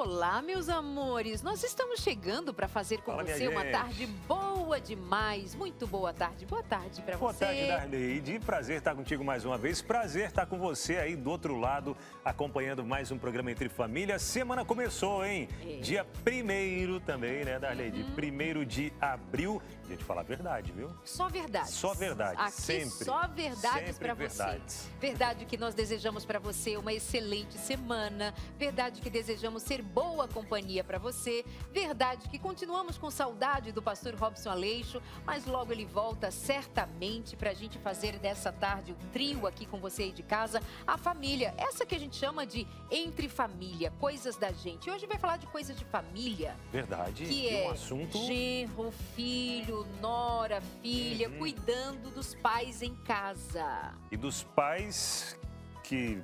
Olá, meus amores! Nós estamos chegando para fazer com Fala, minha você uma gente. tarde boa demais. Muito boa tarde. Boa tarde para Boa você. tarde, Darleide. Prazer estar contigo mais uma vez. Prazer estar com você aí do outro lado, acompanhando mais um programa Entre Família. Semana começou, hein? Dia 1º também, né, Darleide? 1º de abril. Dia de falar a verdade, viu? Só verdades. Só verdade, Aqui sempre. só verdades Sempre para você. verdades. Verdade que nós desejamos para você uma excelente semana. Verdade que desejamos ser boa companhia para você. Verdade que continuamos com saudade do pastor Robson Aleixo, mas logo ele volta certamente para a gente fazer dessa tarde o trio aqui com você aí de casa, a família, essa que a gente chama de Entre Família, coisas da gente. Hoje vai falar de coisas de família. Verdade. Que e é um assunto... genro, filho, nora, filha, cuidando dos pais em casa. E dos pais que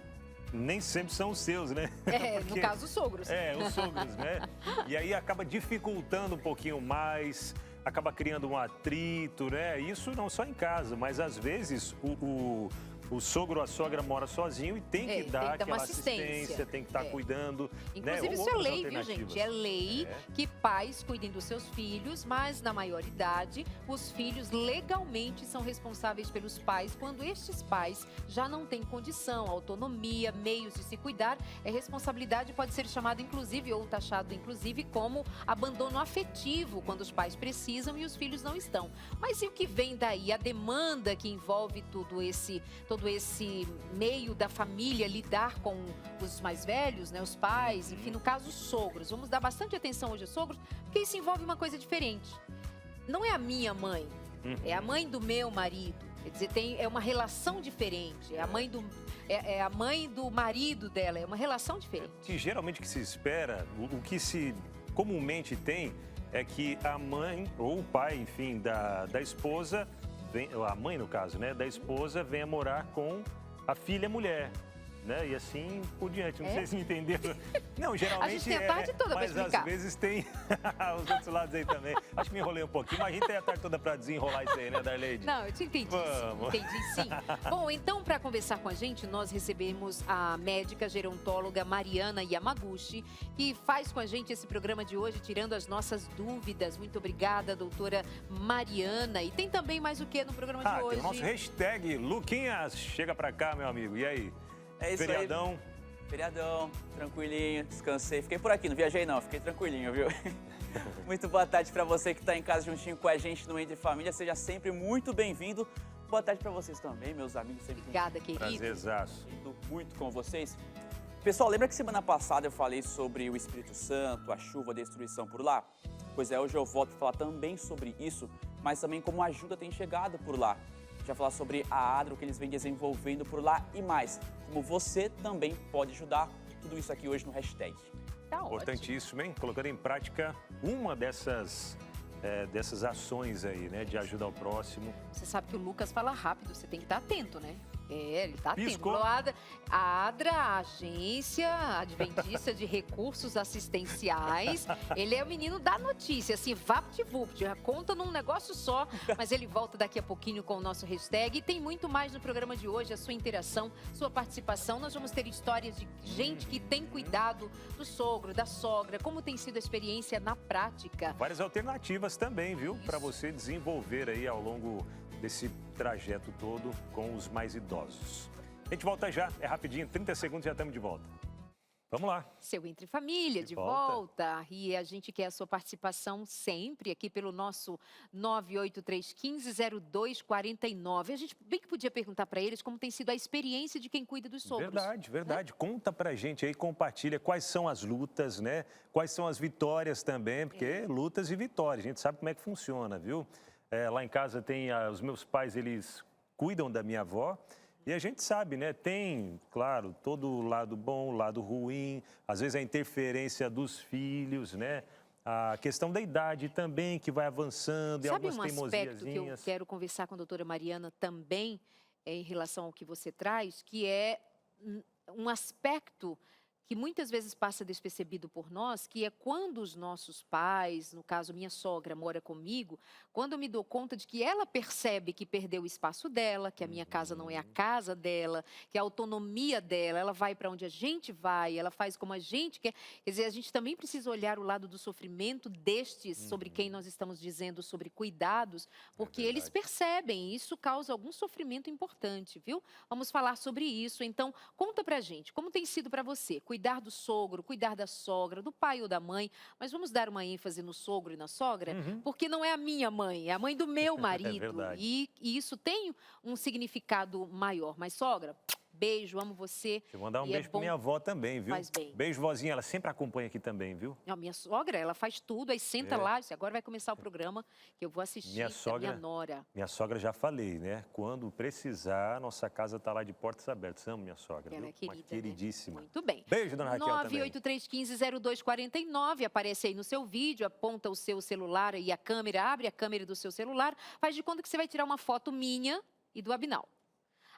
nem sempre são os seus, né? É, Porque- no caso, os sogros. Os sogros, né? E aí acaba dificultando um pouquinho mais, acaba criando um atrito, né? Isso não só em casa, mas às vezes o sogro ou a sogra mora sozinho e tem que dar uma aquela assistência. tem que estar cuidando. Inclusive, né? isso Ou é outras lei, viu, alternativas. gente? É lei É. que pais cuidem dos seus filhos, mas na maioridade, os filhos legalmente são responsáveis pelos pais quando estes pais já não têm condição, autonomia, meios de se cuidar. É responsabilidade, pode ser chamado inclusive ou taxado inclusive como abandono afetivo quando os pais precisam e os filhos não estão. Mas e o que vem daí? A demanda que envolve todo esse meio da família lidar com os mais velhos, né, os pais, enfim, no caso, os sogros. Vamos dar bastante atenção hoje aos sogros, porque isso envolve uma coisa diferente. Não é a minha mãe, é a mãe do meu marido. Quer dizer, é uma relação diferente. É a mãe do marido dela, é uma relação diferente. Que geralmente que se espera, o que se comumente tem é que a mãe ou o pai, enfim, da esposa, a mãe no caso, né, da esposa venha morar com a filha mulher. Né? E assim por diante. Não sei se me entenderam. Não, geralmente A gente tem a tarde toda pra mas explicar. às vezes tem os outros lados aí também. Acho que me enrolei um pouquinho, mas a gente tem a tarde toda para desenrolar isso aí, né, Darleide? Não, eu te entendi. Vamos. Sim, entendi sim. Bom, então, para conversar com a gente, nós recebemos a médica gerontóloga Mariana Yamaguchi, que faz com a gente esse programa de hoje, tirando as nossas dúvidas. Muito obrigada, doutora Mariana. E tem também mais o que no programa de hoje? Tem o nosso hashtag Luquinhas. Chega pra cá, meu amigo. E aí? É isso Feriadão? aí. Feriadão, tranquilinho, descansei. Fiquei por aqui, não viajei não, fiquei tranquilinho, viu? Muito boa tarde para você que está em casa juntinho com a gente no Entre Família. Seja sempre muito bem-vindo. Boa tarde para vocês também, meus amigos. Sempre Obrigada, querido. Prazerzaço. muito com vocês. Pessoal, lembra que semana passada eu falei sobre o Espírito Santo, a chuva, a destruição por lá? Pois é, hoje eu volto a falar também sobre isso, mas também como a ajuda tem chegado por lá. Já falar sobre a ADRA, o que eles vêm desenvolvendo por lá e mais, como você também pode ajudar. Tudo isso aqui hoje no hashtag. Tá ótimo. Importantíssimo, hein? Colocando em prática uma dessas ações aí, né? De ajudar o próximo. Você sabe que o Lucas fala rápido, você tem que estar atento, né? Ele está atento. Piscou. A ADRA, a Agência Adventista de Recursos Assistenciais, ele é o menino da notícia, assim, vapt-vupt, conta num negócio só, mas ele volta daqui a pouquinho com o nosso hashtag. E tem muito mais no programa de hoje, a sua interação, sua participação. Nós vamos ter histórias de gente que tem cuidado do sogro, da sogra, como tem sido a experiência na prática. Várias alternativas também, viu? Para você desenvolver aí ao longo desse trajeto todo com os mais idosos. A gente volta já, é rapidinho, 30 segundos e já estamos de volta. Vamos lá. Seu Entre Família, de volta. E a gente quer a sua participação sempre aqui pelo nosso 983-150249. A gente bem que podia perguntar para eles como tem sido a experiência de quem cuida dos sogros. Verdade. Conta pra gente aí, compartilha quais são as lutas, né? Quais são as vitórias também, porque lutas e vitórias, a gente sabe como é que funciona, viu? Lá em casa tem os meus pais, eles cuidam da minha avó. E a gente sabe, né? Tem, claro, todo o lado bom, o lado ruim, às vezes a interferência dos filhos, né? A questão da idade também, que vai avançando, e Sabe algumas um aspecto que eu teimosiazinhas. quero conversar com a doutora Mariana também, em relação ao que você traz, que é um aspecto que muitas vezes passa despercebido por nós, que é quando os nossos pais, no caso minha sogra mora comigo, quando eu me dou conta de que ela percebe que perdeu o espaço dela, que a minha casa não é a casa dela, que a autonomia dela, ela vai para onde a gente vai, ela faz como a gente quer. Quer dizer, a gente também precisa olhar o lado do sofrimento destes, sobre quem nós estamos dizendo sobre cuidados, porque eles percebem, e isso causa algum sofrimento importante, viu? Vamos falar sobre isso. Então, conta pra gente, como tem sido para você cuidar do sogro, cuidar da sogra, do pai ou da mãe, mas vamos dar uma ênfase no sogro e na sogra, porque não é a minha mãe, é a mãe do meu marido, verdade. e isso tem um significado maior. Mas sogra, beijo, amo você. Deixa eu mandar um e beijo pra minha avó também, viu? Faz bem. Beijo, vozinha, ela sempre acompanha aqui também, viu? A minha sogra, ela faz tudo, aí senta lá, disse, agora vai começar o programa que eu vou assistir, Minha que é sogra- minha nora. Minha sogra, já falei, né? Quando precisar, nossa casa tá lá de portas abertas. Amo minha sogra, Ela viu? é querida, Uma queridíssima. Né? Muito bem. Beijo, dona Raquel, também. 983150249, aparece aí no seu vídeo, aponta o seu celular e a câmera, abre a câmera do seu celular, faz de conta que você vai tirar uma foto minha e do Abinal.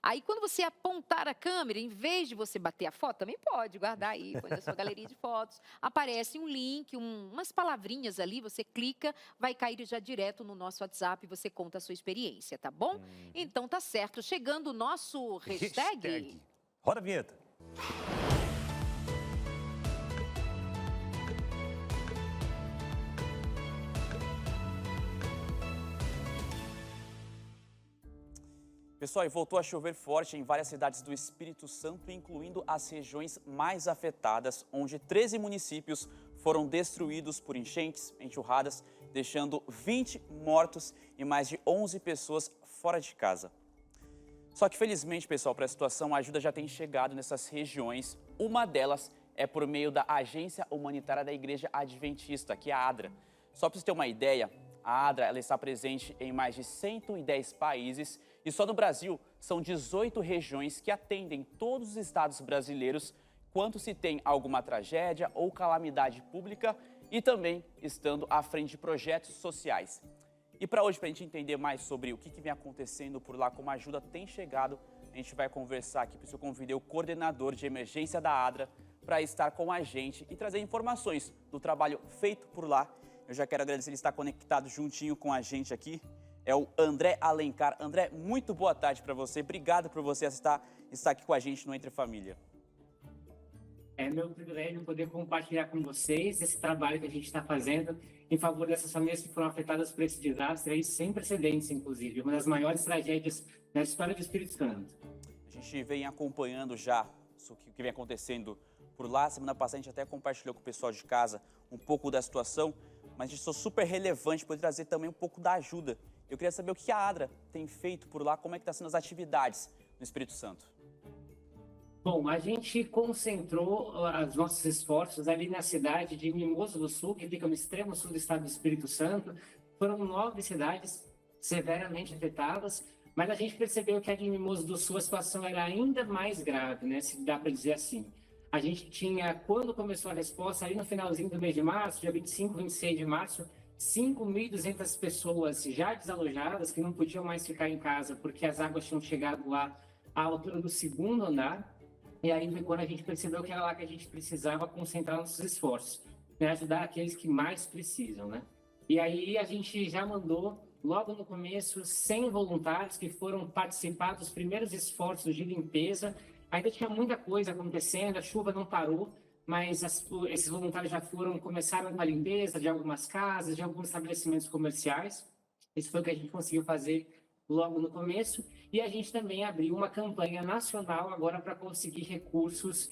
Aí, quando você apontar a câmera, em vez de você bater a foto, também pode guardar aí, põe na sua galeria de fotos, aparece um link, umas palavrinhas ali, você clica, vai cair já direto no nosso WhatsApp, você conta a sua experiência, tá bom? Então, tá certo. Chegando o nosso hashtag. Roda a vinheta. Pessoal, e voltou a chover forte em várias cidades do Espírito Santo, incluindo as regiões mais afetadas, onde 13 municípios foram destruídos por enchentes, enxurradas, deixando 20 mortos e mais de 11 pessoas fora de casa. Só que, felizmente, pessoal, para a situação, a ajuda já tem chegado nessas regiões. Uma delas é por meio da Agência Humanitária da Igreja Adventista, que é a ADRA. Só para você ter uma ideia, a ADRA ela está presente em mais de 110 países e só no Brasil são 18 regiões que atendem todos os estados brasileiros quando se tem alguma tragédia ou calamidade pública e também estando à frente de projetos sociais. E para hoje, para a gente entender mais sobre o que vem acontecendo por lá, como a ajuda tem chegado, a gente vai conversar aqui, por isso eu convidei o coordenador de emergência da ADRA para estar com a gente e trazer informações do trabalho feito por lá. Eu já quero agradecer ele estar conectado juntinho com a gente aqui. É o André Alencar. André, muito boa tarde para você. Obrigado por você estar aqui com a gente no Entre Família. É meu privilégio poder compartilhar com vocês esse trabalho que a gente está fazendo em favor dessas famílias que foram afetadas por esse desastre aí, sem precedentes, inclusive. Uma das maiores tragédias na história do Espírito Santo. A gente vem acompanhando já o que vem acontecendo por lá. Semana passada a gente até compartilhou com o pessoal de casa um pouco da situação, mas isso é super relevante poder trazer também um pouco da ajuda. Eu queria saber o que a ADRA tem feito por lá, como é que estão sendo as atividades no Espírito Santo. Bom, a gente concentrou os nossos esforços ali na cidade de Mimoso do Sul, que fica no extremo sul do estado do Espírito Santo. Foram 9 cidades severamente afetadas, mas a gente percebeu que a de Mimoso do Sul a situação era ainda mais grave, né, se dá para dizer assim. A gente tinha, quando começou a resposta, ali no finalzinho do mês de março, dia 25, 26 de março, 5.200 pessoas já desalojadas, que não podiam mais ficar em casa porque as águas tinham chegado lá à altura do 2º andar. E aí foi quando a gente percebeu que era lá que a gente precisava concentrar nossos esforços, né? Ajudar aqueles que mais precisam, né? E aí a gente já mandou, logo no começo, 100 voluntários que foram participar dos primeiros esforços de limpeza. Ainda tinha muita coisa acontecendo, a chuva não parou, mas esses voluntários já começaram uma limpeza de algumas casas, de alguns estabelecimentos comerciais. Isso foi o que a gente conseguiu fazer logo no começo. E a gente também abriu uma campanha nacional agora para conseguir recursos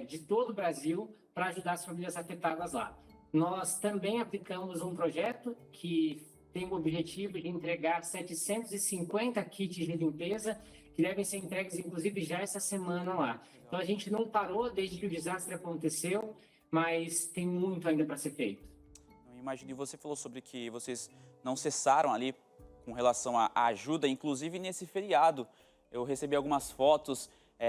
de todo o Brasil para ajudar as famílias afetadas lá. Nós também aplicamos um projeto que tem o objetivo de entregar 750 kits de limpeza, que devem ser entregues, inclusive, já essa semana lá. Então, a gente não parou desde que o desastre aconteceu, mas tem muito ainda para ser feito. Eu imagino, você falou sobre que vocês não cessaram ali com relação à ajuda, inclusive nesse feriado. Eu recebi algumas fotos,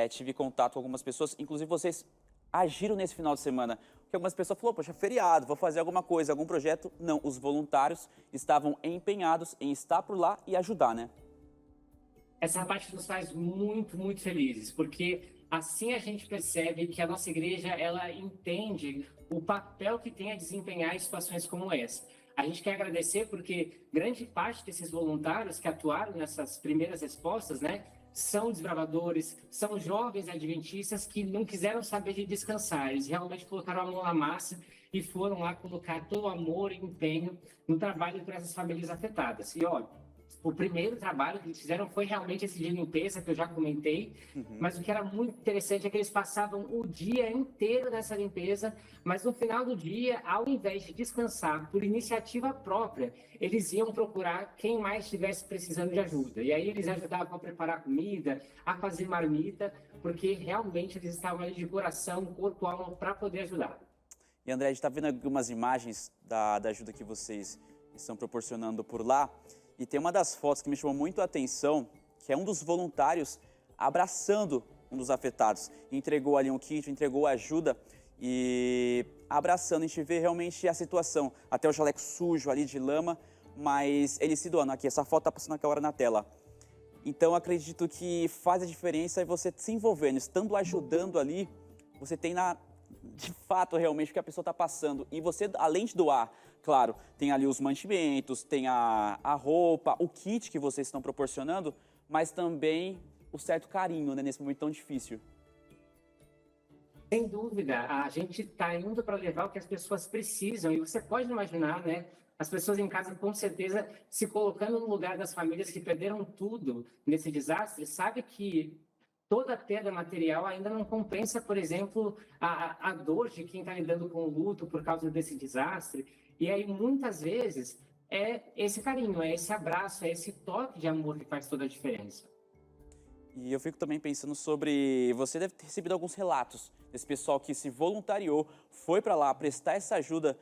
tive contato com algumas pessoas, inclusive vocês agiram nesse final de semana. Porque algumas pessoas falaram, poxa, feriado, vou fazer alguma coisa, algum projeto. Não, os voluntários estavam empenhados em estar por lá e ajudar, né? Essa parte nos faz muito, muito felizes, porque assim a gente percebe que a nossa igreja, ela entende o papel que tem a desempenhar em situações como essa. A gente quer agradecer porque grande parte desses voluntários que atuaram nessas primeiras respostas, né, são desbravadores, são jovens adventistas que não quiseram saber de descansar, eles realmente colocaram a mão na massa e foram lá colocar todo o amor e empenho no trabalho para essas famílias afetadas. E olha, o primeiro trabalho que eles fizeram foi realmente esse de limpeza que eu já comentei, mas o que era muito interessante é que eles passavam o dia inteiro nessa limpeza, mas no final do dia, ao invés de descansar por iniciativa própria, eles iam procurar quem mais estivesse precisando de ajuda. E aí eles ajudavam a preparar comida, a fazer marmita, porque realmente eles estavam ali de coração, corpo, alma, para poder ajudar. E André, a gente está vendo algumas imagens da ajuda que vocês estão proporcionando por lá. E tem uma das fotos que me chamou muito a atenção, que é um dos voluntários abraçando um dos afetados. Entregou ali um kit, entregou ajuda e abraçando. A gente vê realmente a situação. Até o jaleco sujo ali de lama, mas ele se doando. Aqui, essa foto está passando aquela hora na tela. Então, acredito que faz a diferença você se envolvendo, estando ajudando ali, você tem de fato realmente o que a pessoa está passando. E você, além de doar, claro, tem ali os mantimentos, tem a roupa, o kit que vocês estão proporcionando, mas também o certo carinho, né, nesse momento tão difícil. Sem dúvida, a gente está indo para levar o que as pessoas precisam. E você pode imaginar, né? As pessoas em casa, com certeza, se colocando no lugar das famílias que perderam tudo nesse desastre, sabe que toda a perda material ainda não compensa, por exemplo, a dor de quem está lidando com o luto por causa desse desastre. E aí, muitas vezes, é esse carinho, é esse abraço, é esse toque de amor que faz toda a diferença. E eu fico também pensando sobre... Você deve ter recebido alguns relatos desse pessoal que se voluntariou, foi para lá prestar essa ajuda,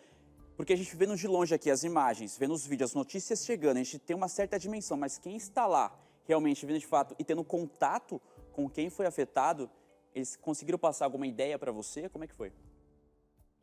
porque a gente vê de longe aqui as imagens, vê nos vídeos, as notícias chegando, a gente tem uma certa dimensão, mas quem está lá, realmente vendo de fato e tendo contato com quem foi afetado, eles conseguiram passar alguma ideia para você? Como é que foi?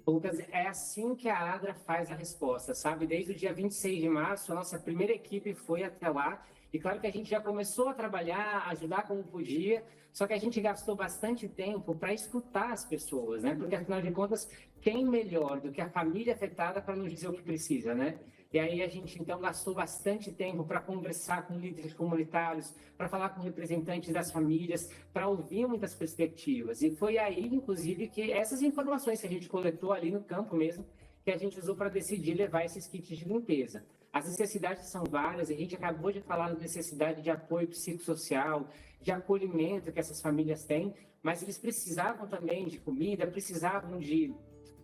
Lucas, é assim que a ADRA faz a resposta, sabe? Desde o dia 26 de março, a nossa primeira equipe foi até lá. E claro que a gente já começou a trabalhar, ajudar como podia, só que a gente gastou bastante tempo para escutar as pessoas, né? Porque, afinal de contas, quem melhor do que a família afetada para nos dizer o que precisa, né? E aí a gente, então, gastou bastante tempo para conversar com líderes comunitários, para falar com representantes das famílias, para ouvir muitas perspectivas. E foi aí, inclusive, que essas informações que a gente coletou ali no campo mesmo, que a gente usou para decidir levar esses kits de limpeza. As necessidades são várias, a gente acabou de falar da necessidade de apoio psicossocial, de acolhimento que essas famílias têm, mas eles precisavam também de comida, precisavam de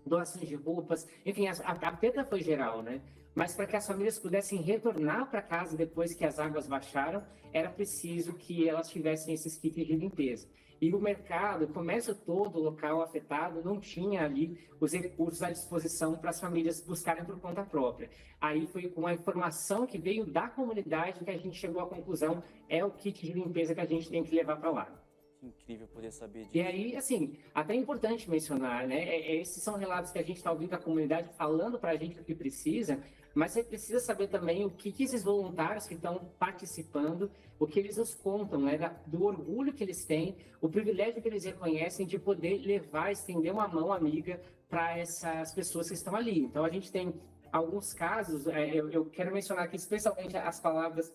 doações de roupas, enfim, a perda foi geral, né? Mas para que as famílias pudessem retornar para casa depois que as águas baixaram, era preciso que elas tivessem esses kits de limpeza. E o mercado, o comércio todo, o local afetado, não tinha ali os recursos à disposição para as famílias buscarem por conta própria. Aí foi com a informação que veio da comunidade que a gente chegou à conclusão, é o kit de limpeza que a gente tem que levar para lá. Incrível poder saber disso. E aí, assim, até é importante mencionar, né? Esses são relatos que a gente está ouvindo da comunidade falando para a gente o que precisa, mas você precisa saber também o que esses voluntários que estão participando, o que eles nos contam, né? Do orgulho que eles têm, o privilégio que eles reconhecem de poder levar, estender uma mão amiga para essas pessoas que estão ali. Então, a gente tem alguns casos, eu quero mencionar aqui especialmente as palavras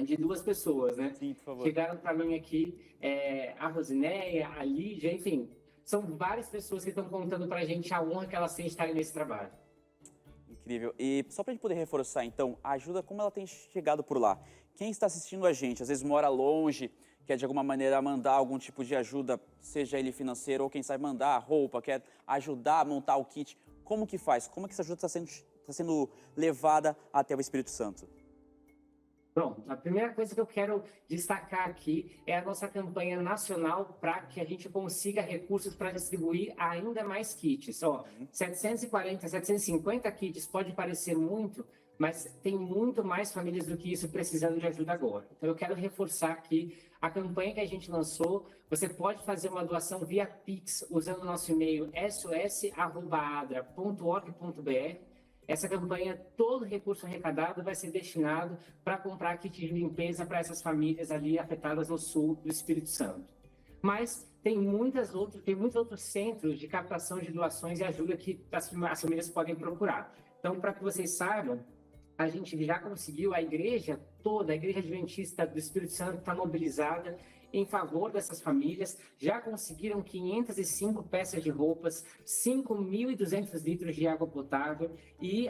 de duas pessoas, né? Sim, por favor. Chegaram para mim aqui, a Rosinéia, a Lídia, enfim, são várias pessoas que estão contando para a gente a honra que elas têm de estarem nesse trabalho. Incrível. E só para a gente poder reforçar, então, a ajuda, como ela tem chegado por lá? Quem está assistindo a gente, às vezes mora longe, quer de alguma maneira mandar algum tipo de ajuda, seja ele financeiro ou quem sabe mandar roupa, quer ajudar a montar o kit, como que faz? Como que essa ajuda está sendo levada até o Espírito Santo? Pronto, a primeira coisa que eu quero destacar aqui é a nossa campanha nacional para que a gente consiga recursos para distribuir ainda mais kits. 740, 750 kits pode parecer muito, mas tem muito mais famílias do que isso precisando de ajuda agora. Então eu quero reforçar aqui a campanha que a gente lançou. Você pode fazer uma doação via Pix usando o nosso e-mail sos@adra.org.br. Essa campanha, todo recurso arrecadado vai ser destinado para comprar kit de limpeza para essas famílias ali afetadas no sul do Espírito Santo. Mas tem muitos outros centros de captação de doações e ajuda que as famílias podem procurar. Então, para que vocês saibam, a gente já conseguiu, a igreja toda, a Igreja Adventista do Espírito Santo está mobilizada em favor dessas famílias, já conseguiram 505 peças de roupas, 5.200 litros de água potável e,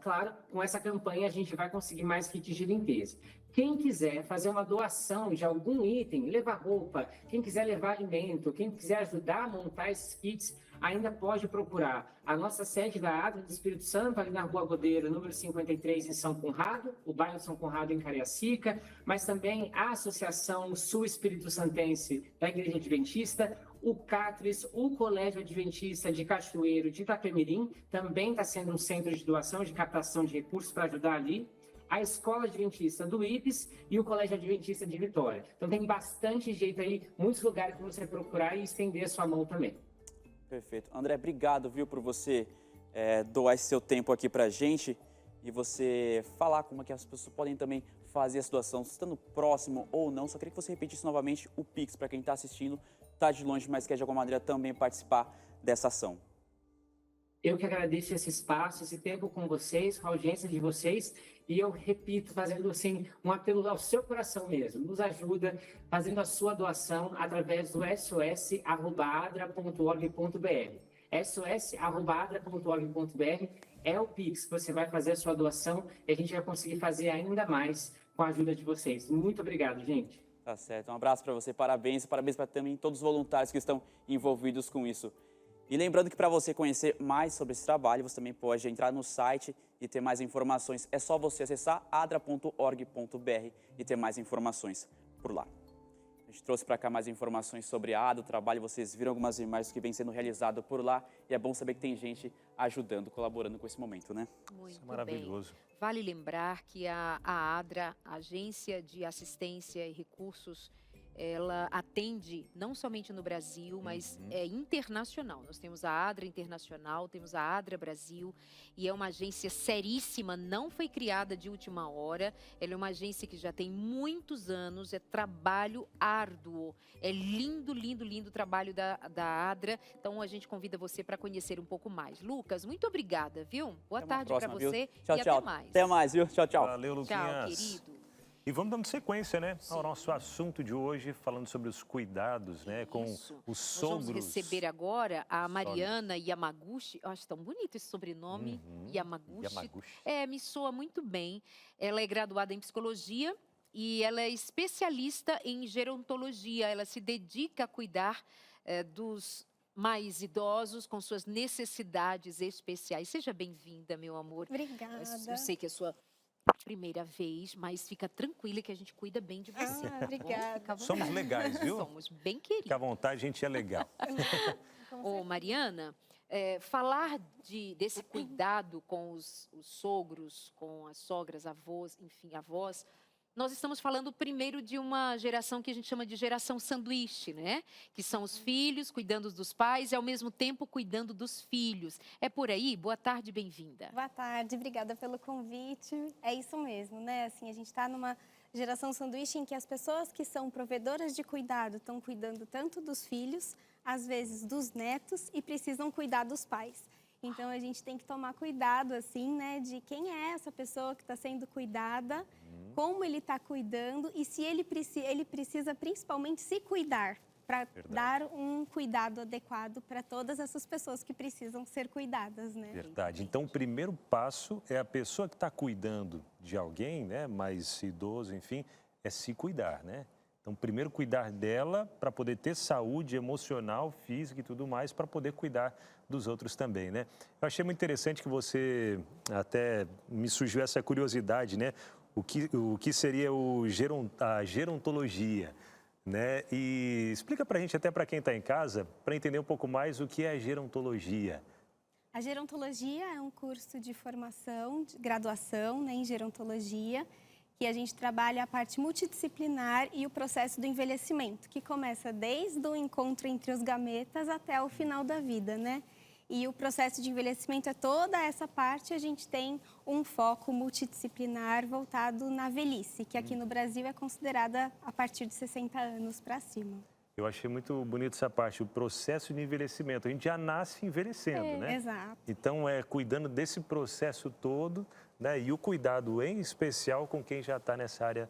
claro, com essa campanha a gente vai conseguir mais kits de limpeza. Quem quiser fazer uma doação de algum item, levar roupa, quem quiser levar alimento, quem quiser ajudar a montar esses kits, ainda pode procurar a nossa sede da ADRA do Espírito Santo, ali na Rua Godeiro, número 53, em São Conrado, o bairro São Conrado, em Cariacica, mas também a Associação Sul Espírito Santense da Igreja Adventista, o CATRES, o Colégio Adventista de Cachoeiro de Itapemirim, também está sendo um centro de doação, de captação de recursos para ajudar ali, a Escola Adventista do IPES e o Colégio Adventista de Vitória. Então tem bastante jeito aí, muitos lugares para você procurar e estender a sua mão também. Perfeito. André, obrigado, viu, por você doar esse seu tempo aqui pra gente e você falar como é que as pessoas podem também fazer essa doação, estando próximo ou não. Só queria que você repetisse novamente o Pix, para quem está assistindo, está de longe, mas quer de alguma maneira também participar dessa ação. Eu que agradeço esse espaço, esse tempo com vocês, com a audiência de vocês, e eu repito, fazendo assim um apelo ao seu coração mesmo, nos ajuda fazendo a sua doação através do sos@adra.org.br. sos@adra.org.br é o Pix que você vai fazer a sua doação e a gente vai conseguir fazer ainda mais com a ajuda de vocês. Muito obrigado, gente. Tá certo, um abraço para você, parabéns para também todos os voluntários que estão envolvidos com isso. E lembrando que para você conhecer mais sobre esse trabalho, você também pode entrar no site e ter mais informações. É só você acessar adra.org.br e ter mais informações por lá. A gente trouxe para cá mais informações sobre a ADRA, o trabalho. Vocês viram algumas imagens que vem sendo realizado por lá. E é bom saber que tem gente ajudando, colaborando com esse momento, né? Muito Isso é maravilhoso. bem. Vale lembrar que a ADRA, a Agência de Assistência e Recursos, ela atende não somente no Brasil, mas é internacional. Nós temos a ADRA Internacional, temos a ADRA Brasil, e é uma agência seríssima, não foi criada de última hora. Ela é uma agência que já tem muitos anos, é trabalho árduo, é lindo, lindo, lindo o trabalho da ADRA. Então a gente convida você para conhecer um pouco mais. Lucas, muito obrigada, viu? Boa tarde para você, tchau, e tchau. até mais. Até mais, viu? Tchau, tchau. Valeu, Luquinhas. Tchau, querido. E vamos dando sequência, né, ao nosso assunto de hoje, falando sobre os cuidados, né, com Isso. os sogros. Nós vamos receber agora a Mariana Yamaguchi. Eu acho tão bonito esse sobrenome, Yamaguchi. Yamaguchi. Me soa muito bem. Ela é graduada em psicologia e ela é especialista em gerontologia. Ela se dedica a cuidar dos mais idosos com suas necessidades especiais. Seja bem-vinda, meu amor. Obrigada. Eu sei que é a sua primeira vez, mas fica tranquila que a gente cuida bem de você. Tá bom? Obrigada. Fica à vontade. Somos legais, viu? Somos bem queridos. Fica à vontade, a gente é legal. Ô, Mariana, falar desse cuidado com os sogros, com as sogras, avós, enfim, avós, nós estamos falando primeiro de uma geração que a gente chama de geração sanduíche, né? Que são os filhos cuidando dos pais e, ao mesmo tempo, cuidando dos filhos. É por aí? Boa tarde, bem-vinda. Boa tarde, obrigada pelo convite. É isso mesmo, né? Assim, a gente está numa geração sanduíche em que as pessoas que são provedoras de cuidado estão cuidando tanto dos filhos, às vezes dos netos, e precisam cuidar dos pais. Então, a gente tem que tomar cuidado, assim, né? De quem é essa pessoa que está sendo cuidada, como ele está cuidando e se ele precisa principalmente se cuidar para dar um cuidado adequado para todas essas pessoas que precisam ser cuidadas, né? Verdade. Então, o primeiro passo é a pessoa que está cuidando de alguém, né, mais idoso, enfim, é se cuidar, né? Então, primeiro cuidar dela para poder ter saúde emocional, física e tudo mais, para poder cuidar dos outros também, né? Eu achei muito interessante que você até me surgiu essa curiosidade, né? O que seria a gerontologia, né? E explica para a gente, até para quem está em casa, para entender um pouco mais o que é a gerontologia. A gerontologia é um curso de formação, de graduação, né, em gerontologia, que a gente trabalha a parte multidisciplinar e o processo do envelhecimento, que começa desde o encontro entre os gametas até o final da vida, né? E o processo de envelhecimento é toda essa parte, a gente tem um foco multidisciplinar voltado na velhice, que aqui no Brasil é considerada a partir de 60 anos para cima. Eu achei muito bonito essa parte, o processo de envelhecimento. A gente já nasce envelhecendo, né? Exato. Então, cuidando desse processo todo, né? E o cuidado em especial com quem já está nessa área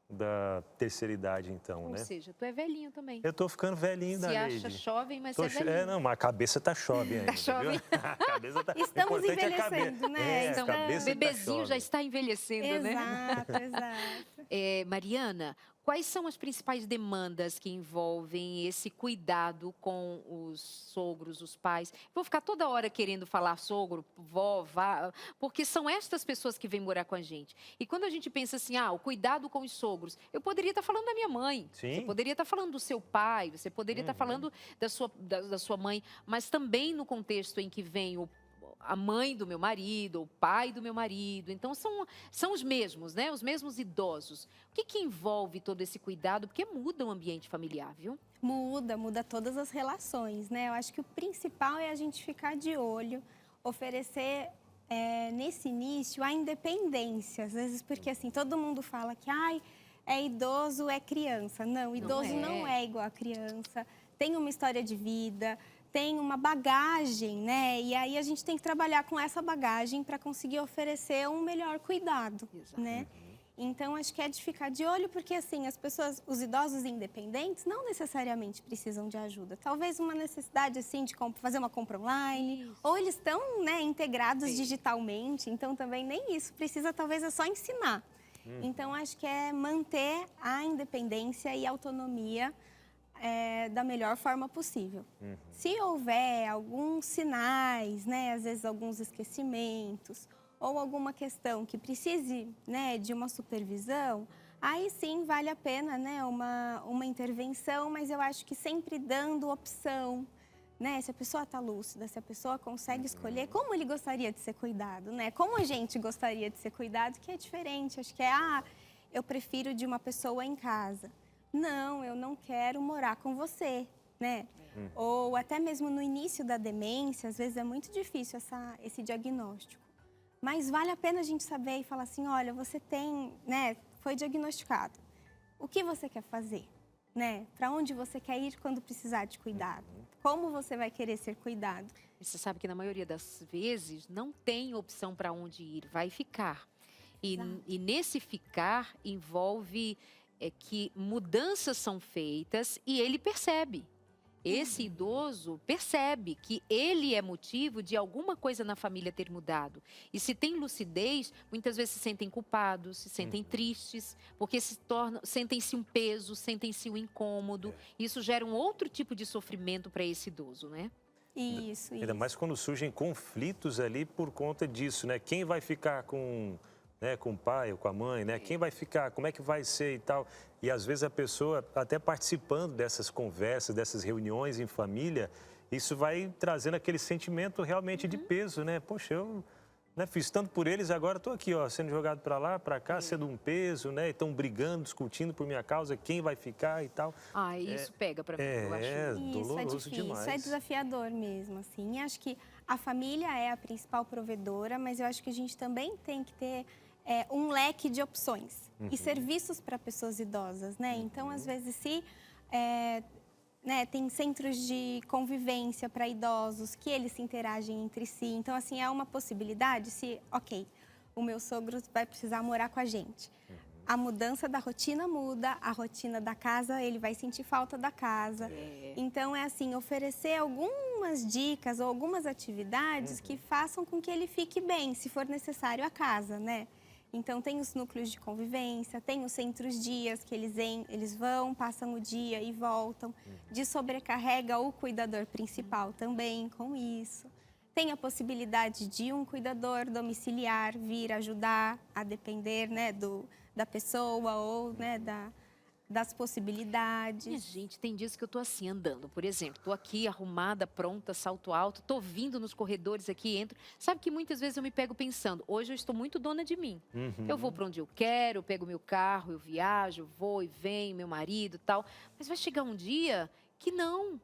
da terceira idade, então, Ou né? seja, tu é velhinho também. Eu tô ficando velhinho Se da acha jovem, mas Tô você é velhinho. não, mas a cabeça tá jovem ainda, jovem. viu? A cabeça tá... Estamos o importante é a envelhecendo, cabeça. né? A Então, cabeça o bebezinho tá já está envelhecendo, né? Exato, exato. Mariana, quais são as principais demandas que envolvem esse cuidado com os sogros, os pais? Vou ficar toda hora querendo falar sogro, vó, vá, porque são estas pessoas que vêm morar com a gente. E quando a gente pensa assim, o cuidado com os sogros, eu poderia estar falando da minha mãe, Sim. você poderia estar falando do seu pai, você poderia estar falando da sua mãe, mas também no contexto em que vem a mãe do meu marido, o pai do meu marido. Então, são os mesmos, né? Os mesmos idosos. O que envolve todo esse cuidado? Porque muda o ambiente familiar, viu? Muda todas as relações, né? Eu acho que o principal é a gente ficar de olho, oferecer nesse início a independência. Às vezes, porque assim, todo mundo fala que é idoso, é criança. Não, idoso não é igual a criança. Tem uma história de vida, tem uma bagagem, né? E aí a gente tem que trabalhar com essa bagagem para conseguir oferecer um melhor cuidado, né? Então, acho que é de ficar de olho, porque assim, os idosos independentes não necessariamente precisam de ajuda. Talvez uma necessidade assim de fazer uma compra online, ou eles estão, né, integrados digitalmente, então também nem isso precisa, talvez é só ensinar. Então, acho que é manter a independência e a autonomia da melhor forma possível. Se houver alguns sinais, né, às vezes alguns esquecimentos, ou alguma questão que precise, né, de uma supervisão, aí sim vale a pena, né, uma intervenção, mas eu acho que sempre dando opção, né, se a pessoa está lúcida, se a pessoa consegue escolher como ele gostaria de ser cuidado, né, como a gente gostaria de ser cuidado, que é diferente. Acho que eu prefiro de uma pessoa em casa. Não, eu não quero morar com você, né? Ou até mesmo no início da demência, às vezes é muito difícil esse diagnóstico. Mas vale a pena a gente saber e falar assim, olha, você foi diagnosticado. O que você quer fazer, né? Para onde você quer ir quando precisar de cuidado? Como você vai querer ser cuidado? Você sabe que na maioria das vezes não tem opção para onde ir, vai ficar. E nesse ficar envolve que mudanças são feitas e ele percebe. Esse idoso percebe que ele é motivo de alguma coisa na família ter mudado. E se tem lucidez, muitas vezes se sentem culpados, se sentem tristes, porque sentem-se um peso, sentem-se um incômodo. Isso gera um outro tipo de sofrimento para esse idoso, né? Isso. Ainda mais quando surgem conflitos ali por conta disso, né? Quem vai ficar com o pai ou com a mãe, né? Quem vai ficar, como é que vai ser e tal. E às vezes a pessoa, até participando dessas conversas, dessas reuniões em família, isso vai trazendo aquele sentimento realmente de peso, né? Poxa, eu fiz tanto por eles, agora estou aqui, ó, sendo jogado para lá, para cá, sendo um peso, né? Estão brigando, discutindo por minha causa, quem vai ficar e tal. Isso pega para mim, eu acho. Doloroso isso é difícil, demais. é desafiador mesmo, assim. E acho que a família é a principal provedora, mas eu acho que a gente também tem que ter um leque de opções e serviços para pessoas idosas, né? Então, às vezes, se tem centros de convivência para idosos, que eles se interagem entre si. Então, assim, é uma possibilidade o meu sogro vai precisar morar com a gente. A mudança da rotina muda, a rotina da casa, ele vai sentir falta da casa. Então, oferecer algumas dicas ou algumas atividades que façam com que ele fique bem, se for necessário, a casa, né? Então, tem os núcleos de convivência, tem os centros-dias que eles vão, passam o dia e voltam. Sobrecarrega o cuidador principal também com isso. Tem a possibilidade de um cuidador domiciliar vir ajudar, a depender, né, da pessoa ou, né, das possibilidades. Minha gente, tem dias que eu tô assim, andando, por exemplo, tô aqui arrumada, pronta, salto alto, tô vindo nos corredores aqui, entro. Sabe que muitas vezes eu me pego pensando, hoje eu estou muito dona de mim. Eu vou para onde eu quero, eu pego meu carro, eu viajo, vou e venho, meu marido e tal. Mas vai chegar um dia que não.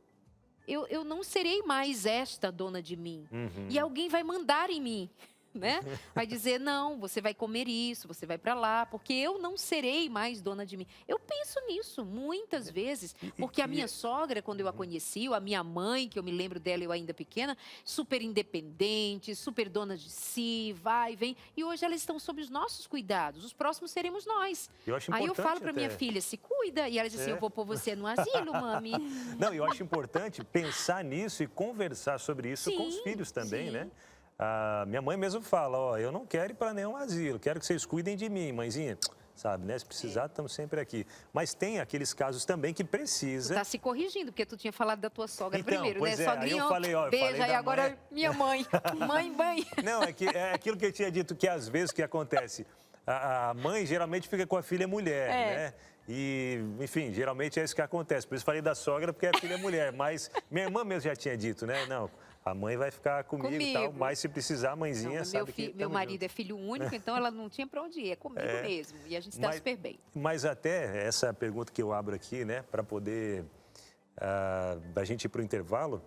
Eu não serei mais esta dona de mim. E alguém vai mandar em mim. né? Vai dizer, não, você vai comer isso, você vai para lá, porque eu não serei mais dona de mim. Eu penso nisso muitas vezes, porque a minha sogra, quando eu a conheci, ou a minha mãe, que eu me lembro dela, eu ainda pequena, super independente, super dona de si, vai e vem, e hoje elas estão sob os nossos cuidados, os próximos seremos nós. Eu acho Aí eu importante falo para minha até. filha, se cuida, e ela diz assim, eu vou pôr você no asilo, mami. Não, eu acho importante pensar nisso e conversar sobre isso com os Sim, filhos também, sim. né? A minha mãe mesmo fala, ó, eu não quero ir para nenhum asilo, quero que vocês cuidem de mim, mãezinha. Sabe, né? Se precisar, estamos sempre aqui. Mas tem aqueles casos também que Tu precisa... tá se corrigindo, porque tu tinha falado da tua sogra Então, primeiro, né? pois é, aí Sogrinha, eu falei, ó, eu beija, falei e da agora mãe. minha mãe. Mãe. Não, é aquilo que eu tinha dito, que às vezes o que acontece, a mãe geralmente fica com a filha mulher, né? E, enfim, geralmente é isso que acontece. Por isso falei da sogra, porque a filha é mulher. Mas minha irmã mesmo já tinha dito, né? Não, a mãe vai ficar comigo e tal, mas se precisar, a mãezinha Não, sabe que meu marido é filho único, então ela não tinha para onde ir, é comigo mesmo. E a gente está super bem. Mas até essa pergunta que eu abro aqui, né? Para poder a gente ir para o intervalo...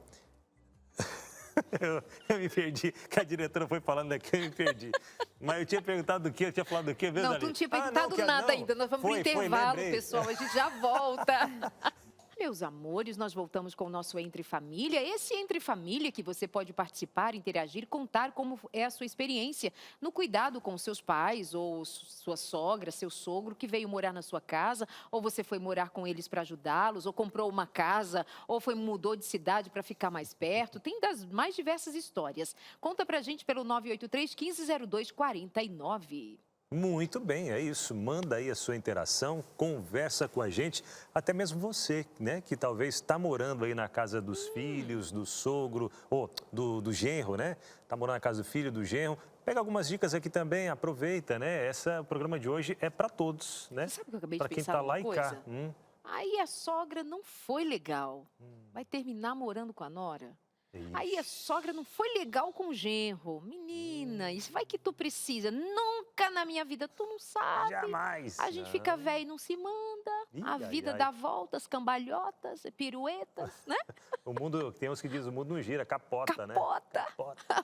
Eu me perdi, que a diretora foi falando aqui, eu me perdi. Mas eu tinha perguntado do quê? Eu tinha falado do quê mesmo? Não, tu não tinha perguntado nada ainda. Nós vamos pro intervalo, pessoal. A gente já volta. Meus amores, nós voltamos com o nosso Entre Família. Esse Entre Família que você pode participar, interagir, contar como é a sua experiência no cuidado com seus pais ou sua sogra, seu sogro que veio morar na sua casa, ou você foi morar com eles para ajudá-los, ou comprou uma casa, ou mudou de cidade para ficar mais perto. Tem das mais diversas histórias. Conta pra gente pelo 983-1502-49. Muito bem, é isso. Manda aí a sua interação, conversa com a gente, até mesmo você, né, que talvez está morando aí na casa dos filhos, do sogro, ou do genro, né? Está morando na casa do filho, do genro. Pega algumas dicas aqui também, aproveita, né? O programa de hoje é para todos, né? Você sabe o que eu acabei Para de quem pensar está numa lá e cá. coisa? Aí a sogra não foi legal. Vai terminar morando com a nora? Aí a sogra não foi legal com o genro. Menina, isso vai que tu precisa. Nunca na minha vida, tu não sabe. Jamais. A gente fica velho e não se manda. A vida dá voltas, cambalhotas, piruetas, né? O mundo, tem uns que dizem, o mundo não gira, capota, né? Capota.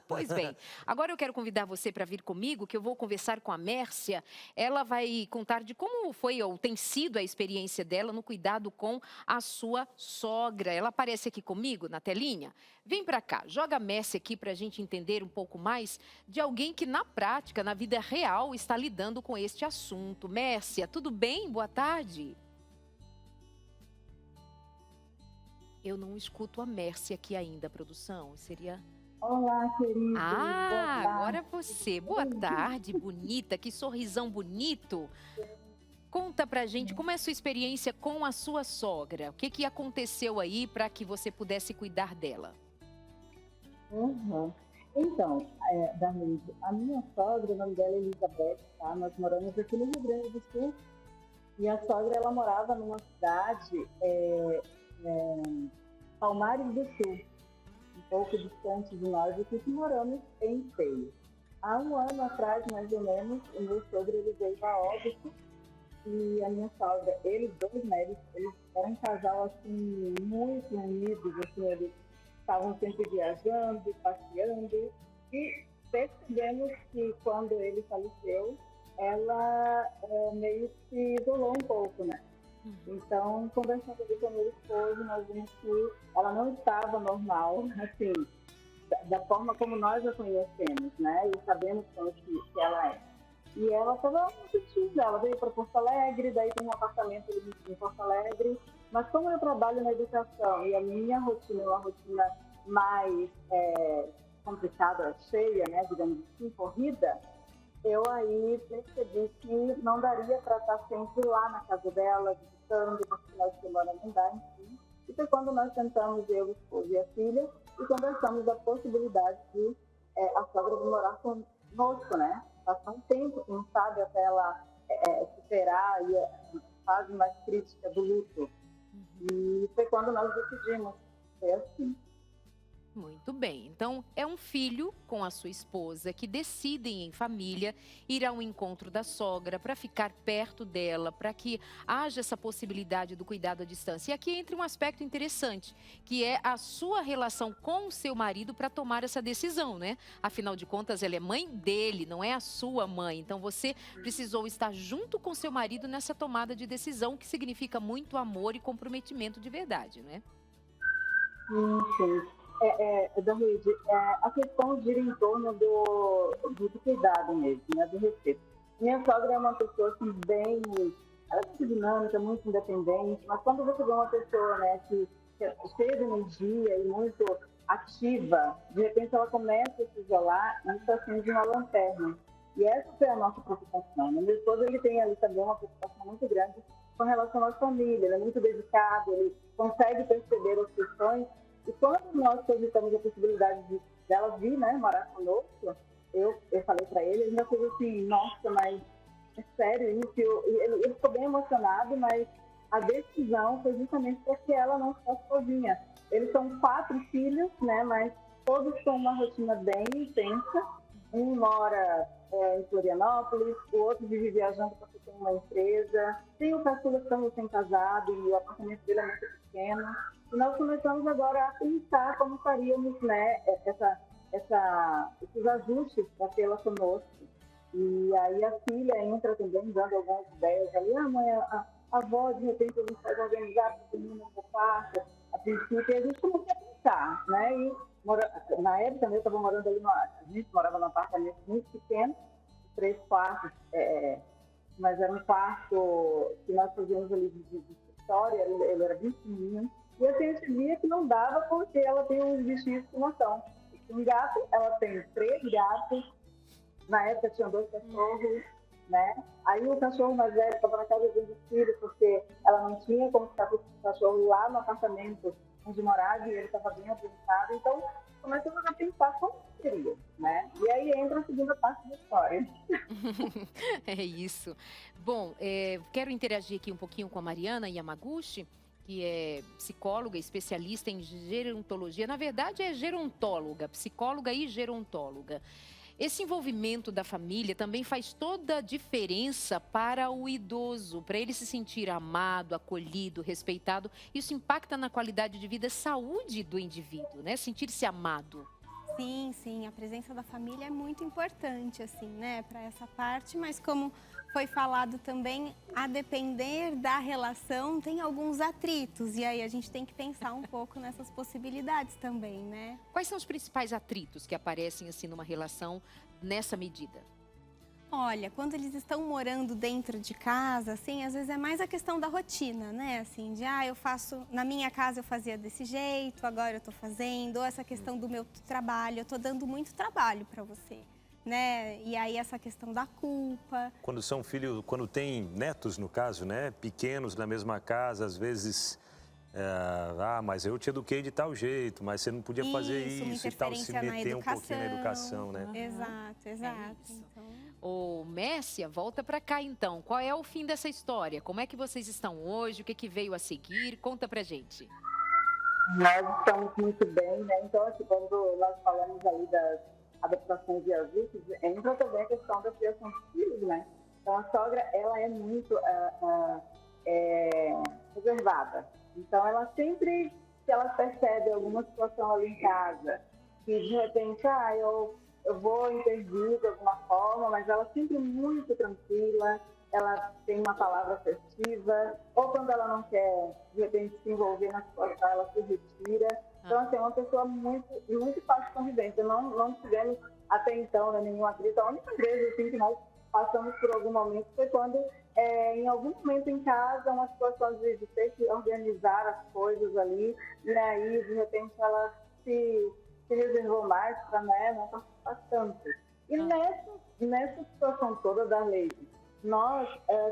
Pois bem, agora eu quero convidar você para vir comigo, que eu vou conversar com a Mércia. Ela vai contar de como foi ou tem sido a experiência dela no cuidado com a sua sogra. Ela aparece aqui comigo na telinha. Vem para cá, joga a Mércia aqui para a gente entender um pouco mais de alguém que na prática, na vida real, está lidando com este assunto. Mércia, tudo bem? Boa tarde. Eu não escuto a Mércia aqui ainda, produção. Seria... Olá, querido. Agora você. Boa tarde, bonita. Que sorrisão bonito. Conta pra gente como é a sua experiência com a sua sogra. O que aconteceu aí para que você pudesse cuidar dela? Então, Danise, a minha sogra, o nome dela é Elizabeth, tá? Nós moramos aqui no Rio Grande do Sul. E a sogra, ela morava numa cidade, Palmares do Sul, um pouco distante de nós, aqui que moramos em Esteio. Há um ano atrás, mais ou menos, o meu sogro ele veio a óbito e a minha sogra, eles dois, né, eles eram um casal assim, muito unidos, assim, eles estavam sempre viajando, passeando, e percebemos que quando ele faleceu, ela meio que isolou um pouco, né? Então, conversando ali com o meu esposo, nós vimos que ela não estava normal, assim, da forma como nós a conhecemos, né? E sabemos como que ela é. E ela estava muito tímida, ela veio para Porto Alegre, daí tem um apartamento ali em Porto Alegre, mas como eu trabalho na educação e a minha rotina é uma rotina mais complicada, cheia, né, digamos assim, corrida, eu aí percebi que não daria para estar sempre lá na casa dela, visitando, no final de semana não dá, enfim. E foi quando nós tentamos, eu, o esposo e a filha, e conversamos da possibilidade de a sogra vir morar conosco, né? Passar um tempo, quem sabe, até ela superar a fase mais crítica do luto. E foi quando nós decidimos. Foi assim. Muito bem. Então, é um um filho com a sua esposa, que decidem em família ir ao encontro da sogra para ficar perto dela, para que haja essa possibilidade do cuidado à distância. E aqui entra um aspecto interessante, que é a sua relação com o seu marido para tomar essa decisão, né? Afinal de contas, ela é mãe dele, não é a sua mãe. Então, você precisou estar junto com seu marido nessa tomada de decisão, que significa muito amor e comprometimento de verdade, né? Sim. Danide, a questão gira em torno do cuidado mesmo, né, do respeito. Minha sogra é uma pessoa assim, ela é muito dinâmica, muito independente, mas quando você vê uma pessoa, né, que é cheia de energia e muito ativa, de repente ela começa a se isolar e isso acende uma lanterna. E essa foi a nossa preocupação. Meu esposo, ele tem ali também uma preocupação muito grande com relação à família, ele é muito dedicado, ele consegue perceber as questões. E quando nós cogitamos a possibilidade dela vir, né, morar conosco, eu falei para ele ainda fez assim, nossa, mas é sério isso? Ele ficou bem emocionado, mas a decisão foi justamente para que ela não fosse sozinha. Eles são 4 filhos, né, mas todos com uma rotina bem intensa. Um mora em Florianópolis, o outro vive viajando porque tem uma empresa. Tem o caçula que está recém-casado e o apartamento dele é muito pequeno. E nós começamos agora a pensar como faríamos, né, esses ajustes para tê-la conosco. E aí a filha entra também dando algumas ideias ali. Mãe, a avó, de repente, a gente pode organizar para o menino no quarto. A princípio, a gente começou a pensar, né? E na época, eu estava morando ali, a gente morava num apartamento muito pequeno, 3 quartos, mas era um quarto que nós fazíamos ali de escritório, ele era bem pequenininho. E assim, a gente via que não dava porque ela tem uns bichinhos de estimação. Um gato, ela tem 3 gatos, na época tinha 2 cachorros, né? Aí o cachorro mais velho estava na casa dos filhos porque ela não tinha como ficar com o cachorro lá no apartamento onde morava e ele estava bem aposentado. Então, começamos a pensar como seria, né? E aí entra a segunda parte da história. É isso. Bom, quero interagir aqui um pouquinho com a Mariana Yamaguchi, que é psicóloga, especialista em gerontologia. Na verdade, é gerontóloga, psicóloga e gerontóloga. Esse envolvimento da família também faz toda a diferença para o idoso, para ele se sentir amado, acolhido, respeitado. Isso impacta na qualidade de vida, saúde do indivíduo, né? Sentir-se amado. Sim, a presença da família é muito importante, assim, né, para essa parte, mas como foi falado também, a depender da relação, tem alguns atritos, e aí a gente tem que pensar um pouco nessas possibilidades também, né? Quais são os principais atritos que aparecem, assim, numa relação nessa medida? Olha, quando eles estão morando dentro de casa, assim, às vezes é mais a questão da rotina, né? Assim, de, eu faço, na minha casa eu fazia desse jeito, agora eu tô fazendo, ou essa questão do meu trabalho, eu tô dando muito trabalho para você, né? E aí essa questão da culpa. Quando são filhos, quando tem netos, no caso, né? Pequenos na mesma casa, às vezes... mas eu te eduquei de tal jeito, mas você não podia fazer isso e tal, se meter um pouquinho na educação, né? Exato. Então... Ô, Messia, volta para cá então. Qual é o fim dessa história? Como é que vocês estão hoje? O que veio a seguir? Conta pra gente. Nós estamos muito bem, né? Então, assim, quando nós falamos ali das adaptações de ajustes, entra também a questão da criação dos filhos, né? Então, a sogra, ela é muito reservada. Então, ela sempre, se ela percebe alguma situação ali em casa, que de repente, eu vou intervir de alguma forma, mas ela sempre muito tranquila, ela tem uma palavra assertiva, ou quando ela não quer, de repente, se envolver na situação, ela se retira. Então, assim, é uma pessoa muito fácil de convivência. Não tivemos, até então, nenhum atrito. A única vez, assim, que nós passamos por algum momento foi quando, em algum momento em casa, uma situação de ter que organizar as coisas ali, e aí, de repente, ela se reservou mais para, não participar tanto. E nessa situação toda da lei, nós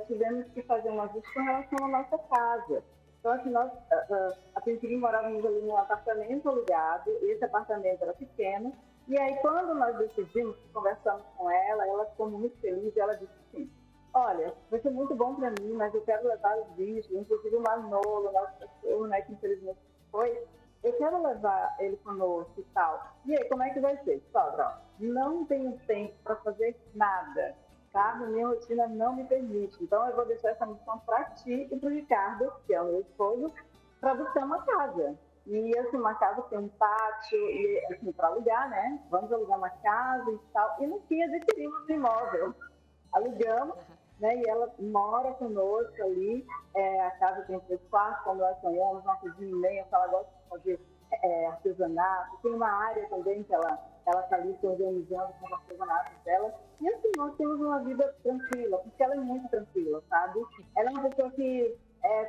tivemos que fazer um ajuste com relação à nossa casa. Então, assim, nós, a princípio, morávamos ali num apartamento alugado, esse apartamento era pequeno, e aí, quando nós decidimos, conversamos com ela ficou muito feliz, e ela disse assim, olha, vai ser muito bom para mim, mas eu quero levar os bichos, inclusive o Manolo, nosso cachorro, né, que infelizmente foi, eu quero levar ele conosco e tal. E aí, como é que vai ser? Sogra, ó, não tenho tempo para fazer nada, tá? Minha rotina não me permite. Então, eu vou deixar essa missão para ti e para o Ricardo, que é o meu esposo, para buscar uma casa. E, assim, uma casa que tem um pátio, e, assim, para alugar, né? Vamos alugar uma casa e tal. E no fim, adquirimos um imóvel. Alugamos, né? E ela mora conosco ali. A casa tem 3 quartos, como nós sonhamos, uma cozinha imensa, ela gosta de fazer artesanato. Tem uma área também que ela está ali se organizando com os artesanatos dela. E assim, nós temos uma vida tranquila, porque ela é muito tranquila, sabe? Ela é uma pessoa que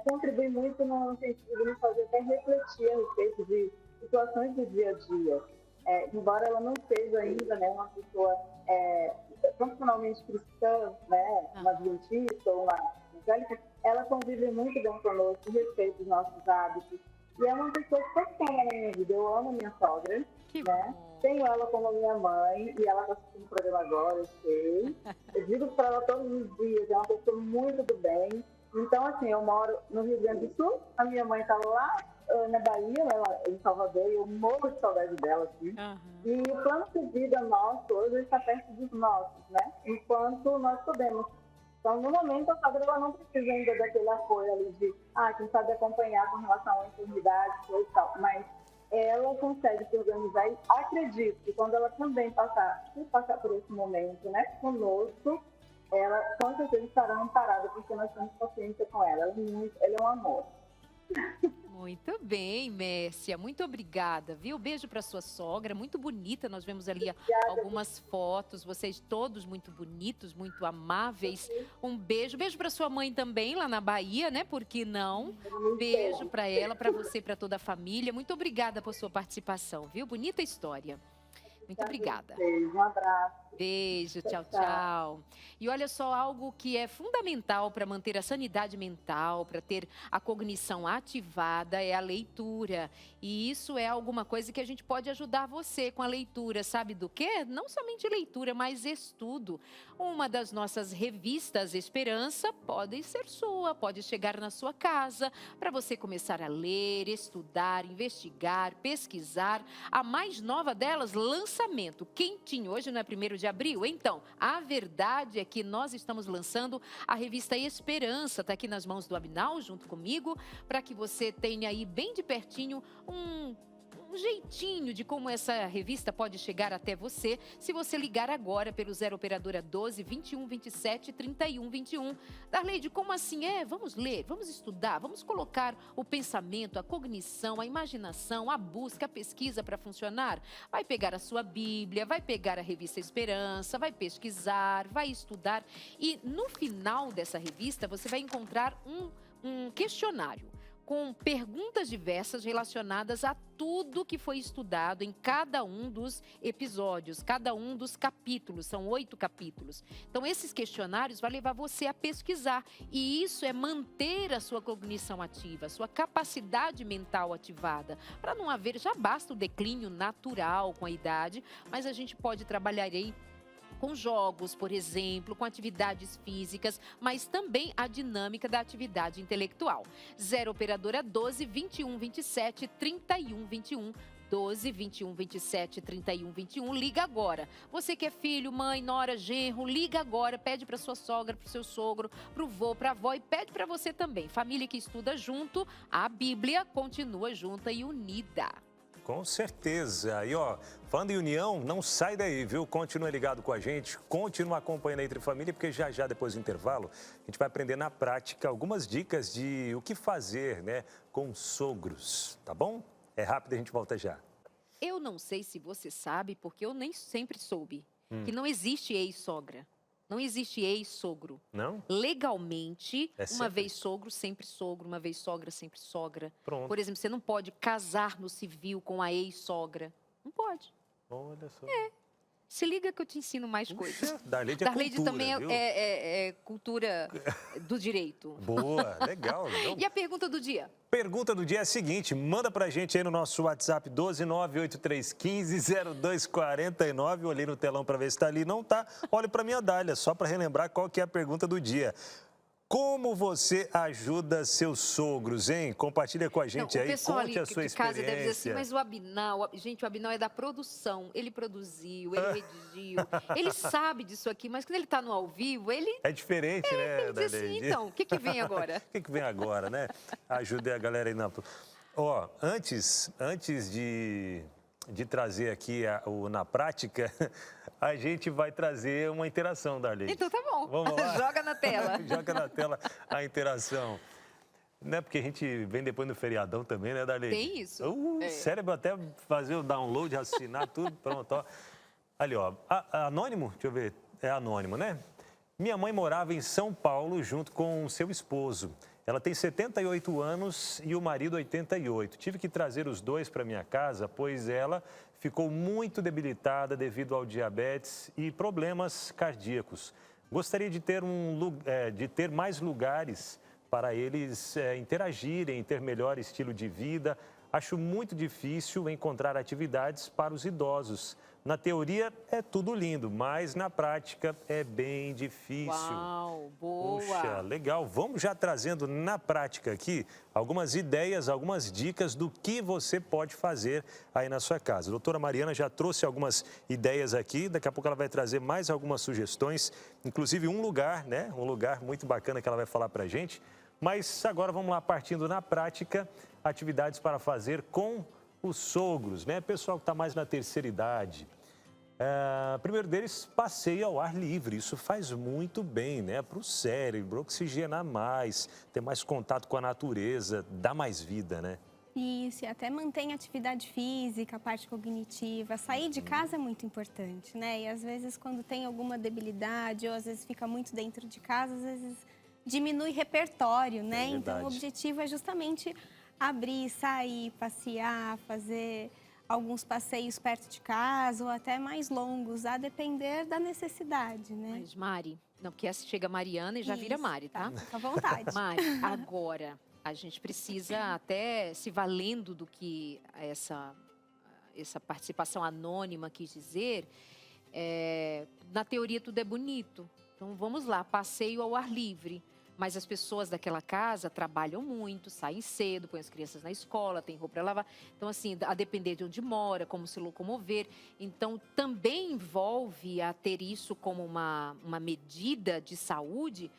contribui muito no sentido de me fazer até refletir a respeito de situações do dia a dia. Embora ela não seja ainda, né, uma pessoa profissionalmente cristã, né, uma adventista ou uma evangélica, ela convive muito bem conosco, respeita os nossos hábitos. E é uma pessoa que funciona na minha vida. Eu amo minha sogra, né? Tenho ela como minha mãe e ela está assistindo o programa agora, eu sei. Eu digo para ela todos os dias, é uma pessoa muito do bem. Então, assim, eu moro no Rio Grande do Sul, a minha mãe está lá na Bahia, em Salvador, e eu morro de saudade dela aqui. E o plano de vida nosso hoje está perto dos nossos, né? Enquanto nós podemos. Então, no momento, a sogra ela não precisa ainda daquele apoio ali de, quem sabe acompanhar com relação à enfermidade e tal, mas ela consegue se organizar e acredito que quando ela também passar por esse momento, né, conosco, ela com certeza estará amparada, porque nós temos paciência com ela. Ela é um amor. Muito bem, Mércia. Muito obrigada, viu? Beijo para sua sogra, muito bonita. Nós vemos ali algumas fotos, vocês todos muito bonitos, muito amáveis. Um beijo. Beijo para sua mãe também, lá na Bahia, né? Por que não? Beijo para ela, para você e para toda a família. Muito obrigada por sua participação, viu? Bonita história. Muito obrigada. Um abraço. Beijo, tchau, tchau. E olha só, algo que é fundamental para manter a sanidade mental, para ter a cognição ativada, é a leitura. E isso é alguma coisa que a gente pode ajudar você com a leitura. Sabe do quê? Não somente leitura, mas estudo. Uma das nossas revistas Esperança pode ser sua, pode chegar na sua casa para você começar a ler, estudar, investigar, pesquisar. A mais nova delas, lançamento, quentinho. Hoje não é 1º de abril? Então, a verdade é que nós estamos lançando a revista Esperança, está aqui nas mãos do Abinal, junto comigo, para que você tenha aí bem de pertinho um jeitinho de como essa revista pode chegar até você, se você ligar agora pelo 0 operadora 12 21 27 31 21. Darleide, como assim? Vamos ler, vamos estudar, vamos colocar o pensamento, a cognição, a imaginação, a busca, a pesquisa para funcionar. Vai pegar a sua Bíblia, vai pegar a revista Esperança, vai pesquisar, vai estudar e no final dessa revista você vai encontrar um questionário com perguntas diversas relacionadas a tudo que foi estudado em cada um dos episódios, cada um dos capítulos, são 8 capítulos. Então, esses questionários vão levar você a pesquisar e isso é manter a sua cognição ativa, a sua capacidade mental ativada, para não haver, já basta o declínio natural com a idade, mas a gente pode trabalhar aí com jogos, por exemplo, com atividades físicas, mas também a dinâmica da atividade intelectual. 0 operadora 12 21 27 31 21. 12 21 27 31 21. Liga agora. Você que é filho, mãe, nora, genro, liga agora. Pede para sua sogra, para o seu sogro, para o vô, para a avó e pede para você também. Família que estuda junto, a Bíblia continua junta e unida. Com certeza. E ó, falando em união, não sai daí, viu? Continua ligado com a gente, continua acompanhando a Entre Família, porque já depois do intervalo, a gente vai aprender na prática algumas dicas de o que fazer, né, com sogros, tá bom? É rápido, a gente volta já. Eu não sei se você sabe, porque eu nem sempre soube, que não existe ex-sogra. Não existe ex-sogro. Não? Legalmente, É uma sempre? vez sogro, uma vez sogra, sempre sogra. Pronto. Por exemplo, você não pode casar no civil com a ex-sogra. Não pode. Olha só. Se liga que eu te ensino mais coisas. Puxa, Darleide é Darleide cultura, também viu? é cultura do direito. Boa, legal. Então, E a pergunta do dia? pergunta do dia é a seguinte, manda pra gente aí no nosso WhatsApp 12983150249. Olhei no telão pra ver se tá ali, não tá. Olha pra minha Dália, só pra relembrar qual que é a pergunta do dia. Como você ajuda seus sogros, hein? Compartilha com a gente aí, conte a sua de casa experiência. deve dizer assim, mas o Abinal, gente, o Abinal é da produção, ele produziu, ele redigiu, ele sabe disso aqui, mas quando ele está no ao vivo, ele... É diferente, né, Ele diz assim, então, o que vem agora? O que vem agora, né? Ajude a galera aí na... Ó, antes de trazer aqui o Na Prática, a gente vai trazer uma interação, Darley. Então tá bom. Vamos lá? Joga na tela. Joga na tela a interação. Né? Porque a gente vem depois do feriadão também, né, Darley? Tem isso. Cérebro até fazer o download, assinar tudo, pronto, ó. Ali, ó, anônimo, deixa eu ver, é anônimo, né? Minha mãe morava em São Paulo junto com seu esposo. Ela tem 78 anos e o marido 88. Tive que trazer os dois para minha casa, pois ela ficou muito debilitada devido ao diabetes e problemas cardíacos. Gostaria de ter mais lugares para eles interagirem, ter melhor estilo de vida. Acho muito difícil encontrar atividades para os idosos. Na teoria é tudo lindo, mas na prática é bem difícil. Uau, boa! Puxa, legal. Vamos já trazendo na prática aqui algumas ideias, algumas dicas do que você pode fazer aí na sua casa. A doutora Mariana já trouxe algumas ideias aqui, daqui a pouco ela vai trazer mais algumas sugestões, inclusive um lugar, né? Um lugar muito bacana que ela vai falar pra gente. Mas agora vamos lá, partindo na prática, atividades para fazer com os sogros, né? Pessoal que está mais na terceira idade. Primeiro deles, passeio ao ar livre. Isso faz muito bem, né? Para o cérebro, oxigenar mais, ter mais contato com a natureza, dá mais vida, né? Isso, e até mantém atividade física, a parte cognitiva. Sair de casa é muito importante, né? E às vezes quando tem alguma debilidade ou às vezes fica muito dentro de casa, às vezes diminui repertório, né? Então o objetivo é justamente abrir, sair, passear, fazer alguns passeios perto de casa ou até mais longos, a depender da necessidade, né? Mas Mari, não, porque essa chega Mariana e já vira Mari, tá? Fica à vontade. Mari, agora a gente precisa até se valendo do que essa participação anônima quis dizer. Na teoria tudo é bonito. Então vamos lá, passeio ao ar livre. Mas as pessoas daquela casa trabalham muito, saem cedo, põem as crianças na escola, tem roupa para lavar. Então, assim, a depender de onde mora, como se locomover. Então, também envolve a ter isso como uma medida de saúde,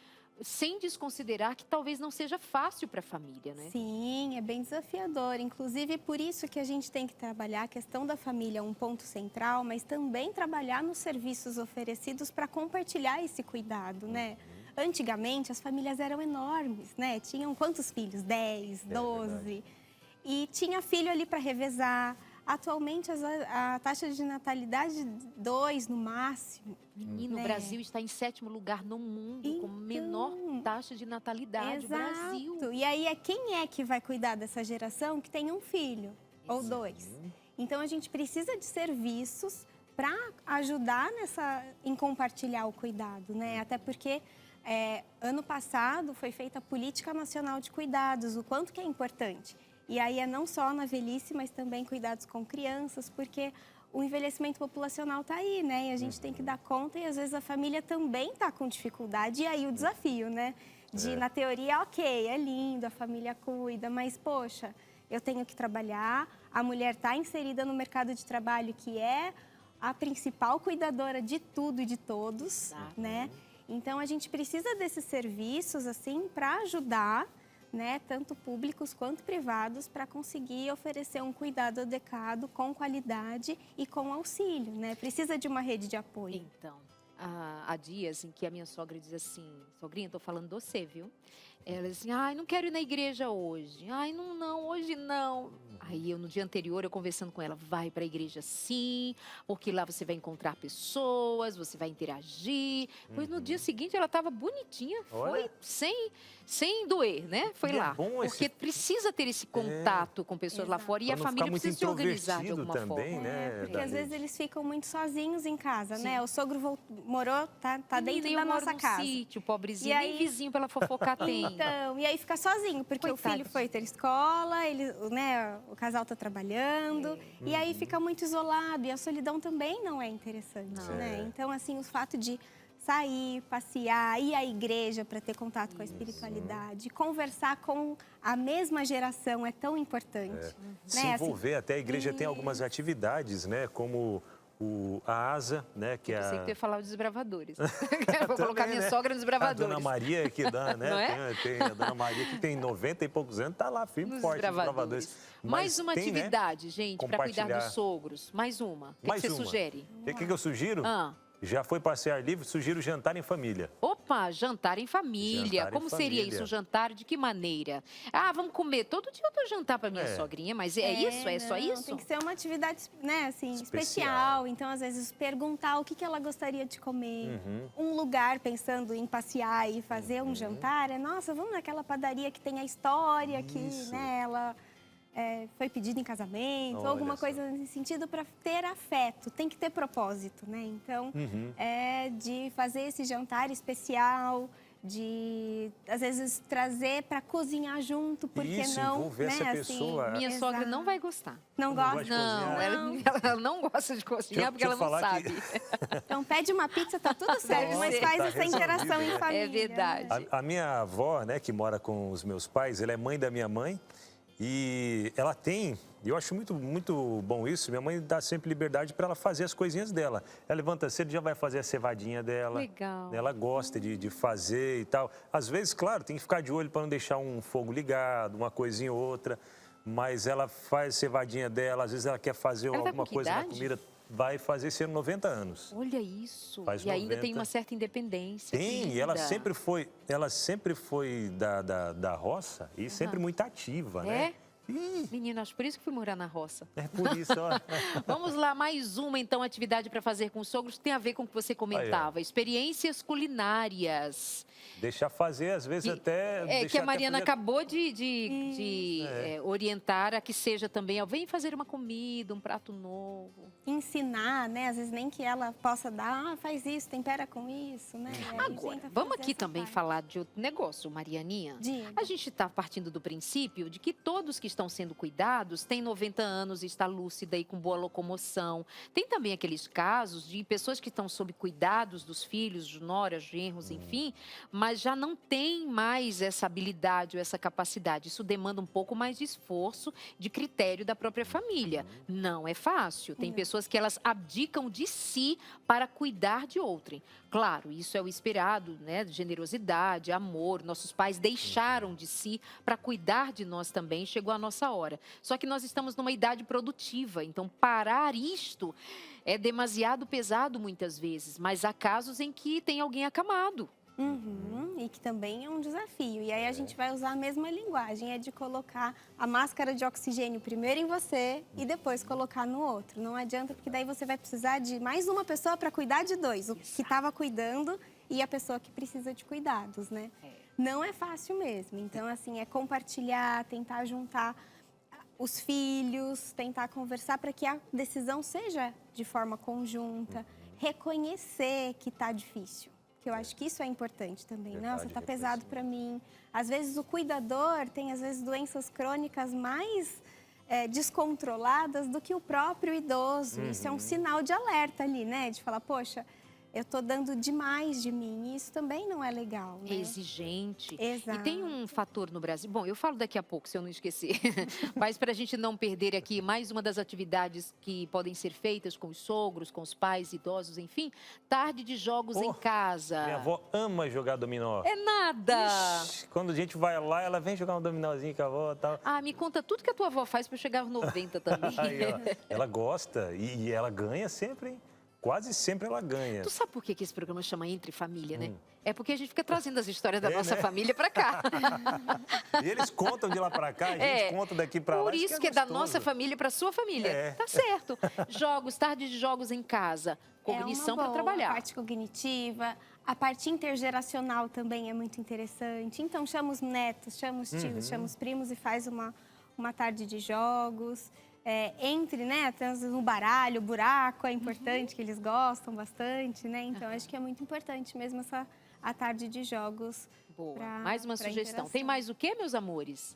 sem desconsiderar que talvez não seja fácil para a família, né? Sim, é bem desafiador. Inclusive, por isso que a gente tem que trabalhar a questão da família, um ponto central, mas também trabalhar nos serviços oferecidos para compartilhar esse cuidado, né? Antigamente, as famílias eram enormes, né? Tinham quantos filhos? 10, 12. E tinha filho ali para revezar. Atualmente, a taxa de natalidade, 2 no máximo. Menino, né? O Brasil está em 7º lugar no mundo, com menor taxa de natalidade. Exato. O Brasil. E aí, quem é que vai cuidar dessa geração que tem um filho ou 2? Então, a gente precisa de serviços para ajudar em compartilhar o cuidado, né? Até porque ano passado foi feita a Política Nacional de Cuidados, o quanto que é importante. E aí é não só na velhice, mas também cuidados com crianças, porque o envelhecimento populacional está aí, né? E a gente tem que dar conta e às vezes a família também está com dificuldade. E aí o desafio, né? Na teoria, ok, é lindo, a família cuida, mas poxa, eu tenho que trabalhar, a mulher está inserida no mercado de trabalho que é a principal cuidadora de tudo e de todos, né? Então, a gente precisa desses serviços, assim, para ajudar, né, tanto públicos quanto privados, para conseguir oferecer um cuidado adequado, com qualidade e com auxílio, né? Precisa de uma rede de apoio. Então, há dias em que a minha sogra diz assim, sogrinha, tô falando de você, viu? Ela diz assim, ai, não quero ir na igreja hoje. Ai, não, hoje não. Aí, no dia anterior, eu conversando com ela, vai para a igreja sim, porque lá você vai encontrar pessoas, você vai interagir. Pois no dia seguinte, ela estava bonitinha, foi sem doer, né? Foi lá. Porque precisa ter esse contato com pessoas lá fora e a família precisa se organizar de alguma também, forma. Né, porque às vezes eles ficam muito sozinhos em casa, né? O sogro morou, tá dentro da nossa casa. Sítio, pobrezinho, E aí- nem vizinho para ela fofocar tem. Então, e aí fica sozinho, porque o filho foi ter escola, o casal tá trabalhando, e aí fica muito isolado, e a solidão também não é interessante, né? Então, assim, o fato de sair, passear, ir à igreja para ter contato com a espiritualidade, conversar com a mesma geração é tão importante. Se envolver, até a igreja tem algumas atividades, né? Como a ASA, né? Que Eu é sei que tu ia falar os desbravadores. Vou Também, colocar minha né? sogra nos A desbravadores. Dona Maria que dá, né? Não é? Tem a Dona Maria que tem 90 e poucos anos, tá lá firme e Nos forte nos desbravadores. desbravadores. Mais uma tem, né, atividade, gente, para cuidar compartilhar. dos sogros. Mais uma. O que Mais que você uma. sugere? O que eu sugiro? Ah. Já foi passear livre, sugiro jantar em família. Opa, jantar em família. Jantar em Como seria família. isso, jantar? De que maneira? Ah, vamos comer. Todo dia eu dou jantar para minha sogrinha, mas é isso? É só não, isso? Tem que ser uma atividade, né, assim, Especial. especial. Então, às vezes, perguntar o que ela gostaria de comer. Um lugar, pensando em passear e fazer um jantar, nossa, vamos naquela padaria que tem a história, que, né, ela foi pedida em casamento, Olha alguma só. coisa nesse sentido para ter afeto. Tem que ter propósito, né? Então, de fazer esse jantar especial, de, às vezes, trazer para cozinhar junto, porque Isso, não, envolver né, essa assim, pessoa. Minha Exato. sogra não vai gostar. Não Não gosta? gosta de Não, cozinhar? ela não gosta de cozinhar porque ela deixa eu não falar sabe. Então pede uma pizza, tá tudo certo, mas ser. faz Tá essa interação resolvido, em né? família. É verdade. A minha avó, né, que mora com os meus pais, ela é mãe da minha mãe e ela tem, e eu acho muito bom isso, minha mãe dá sempre liberdade para ela fazer as coisinhas dela. Ela levanta cedo, já vai fazer a cevadinha dela. Legal. Ela gosta de fazer e tal. Às vezes, claro, tem que ficar de olho para não deixar um fogo ligado, uma coisinha ou outra, mas ela faz a cevadinha dela, às vezes ela quer fazer Ela tá alguma com que coisa na idade? comida, vai fazer ser 90 anos. Olha isso. Faz E ainda 90. tem uma certa independência. Tem, que e ela linda. sempre foi da roça e sempre muito ativa, né? Menina, acho por isso que fui morar na roça. É por isso, ó. Vamos lá, mais uma, então, atividade para fazer com os sogros. Tem a ver com o que você comentava. Experiências culinárias. Deixar fazer, às vezes até... É deixar que a até Mariana fazer- acabou de orientar a que seja também, vem fazer uma comida, um prato novo. Ensinar, né? Às vezes nem que ela possa dar, faz isso, tempera com isso, né? E aí Agora, tenta vamos fazer aqui essa também parte. falar de outro negócio, Marianinha. Diga. A gente está partindo do princípio de que todos que estão sendo cuidados têm 90 anos, está lúcida e com boa locomoção. Tem também aqueles casos de pessoas que estão sob cuidados dos filhos, noras, genros, enfim, mas já não tem mais essa habilidade ou essa capacidade. Isso demanda um pouco mais de esforço, de critério da própria família. Não é fácil. Tem pessoas que elas abdicam de si para cuidar de outrem. Claro, isso é o esperado, né? Generosidade, amor. Nossos pais deixaram de si para cuidar de nós também. Chegou a nossa hora. Só que nós estamos numa idade produtiva, então parar isto é demasiado pesado muitas vezes. Mas há casos em que tem alguém acamado. E que também é um desafio. E aí a gente vai usar a mesma linguagem, é de colocar a máscara de oxigênio primeiro em você e depois colocar no outro. Não adianta, porque daí você vai precisar de mais uma pessoa para cuidar de dois. O que estava cuidando e a pessoa que precisa de cuidados, né? Não é fácil mesmo. Então, assim, é compartilhar, tentar juntar os filhos, tentar conversar para que a decisão seja de forma conjunta, reconhecer que está difícil. Que eu acho que isso é importante também. Verdade, Nossa, tá pesado para mim. Às vezes o cuidador tem, às vezes, doenças crônicas mais descontroladas do que o próprio idoso. Isso é um sinal de alerta ali, né? De falar, poxa, eu tô dando demais de mim. E isso também não é legal, né? Exigente. Exato. E tem um fator no Brasil. Bom, eu falo daqui a pouco, se eu não esquecer. Mas para a gente não perder aqui mais uma das atividades que podem ser feitas com os sogros, com os pais, idosos, enfim, tarde de jogos em casa. Minha avó ama jogar dominó. É nada. Ixi, quando a gente vai lá, ela vem jogar um dominózinho com a avó e tal. Ah, me conta tudo que a tua avó faz para eu chegar aos 90 também. Aí, ó, ela gosta e ela ganha sempre, hein? Quase sempre ela ganha. Tu sabe por que esse programa chama Entre Família, né? É porque a gente fica trazendo as histórias da É, nossa né? família para cá. E eles contam de lá pra cá, a gente conta daqui pra lá. Por isso que é da gostoso. nossa família para sua família. É. Tá certo. Jogos, tarde de jogos em casa. Cognição para trabalhar. A parte cognitiva, a parte intergeracional também é muito interessante. Então, chama os netos, chama os tios, chama os primos e faz uma tarde de jogos. Entre, né, até no baralho, o buraco é importante, que eles gostam bastante, né? Então, acho que é muito importante mesmo a tarde de jogos. Boa. pra- Mais uma pra sugestão. interação. Tem mais o quê, meus amores?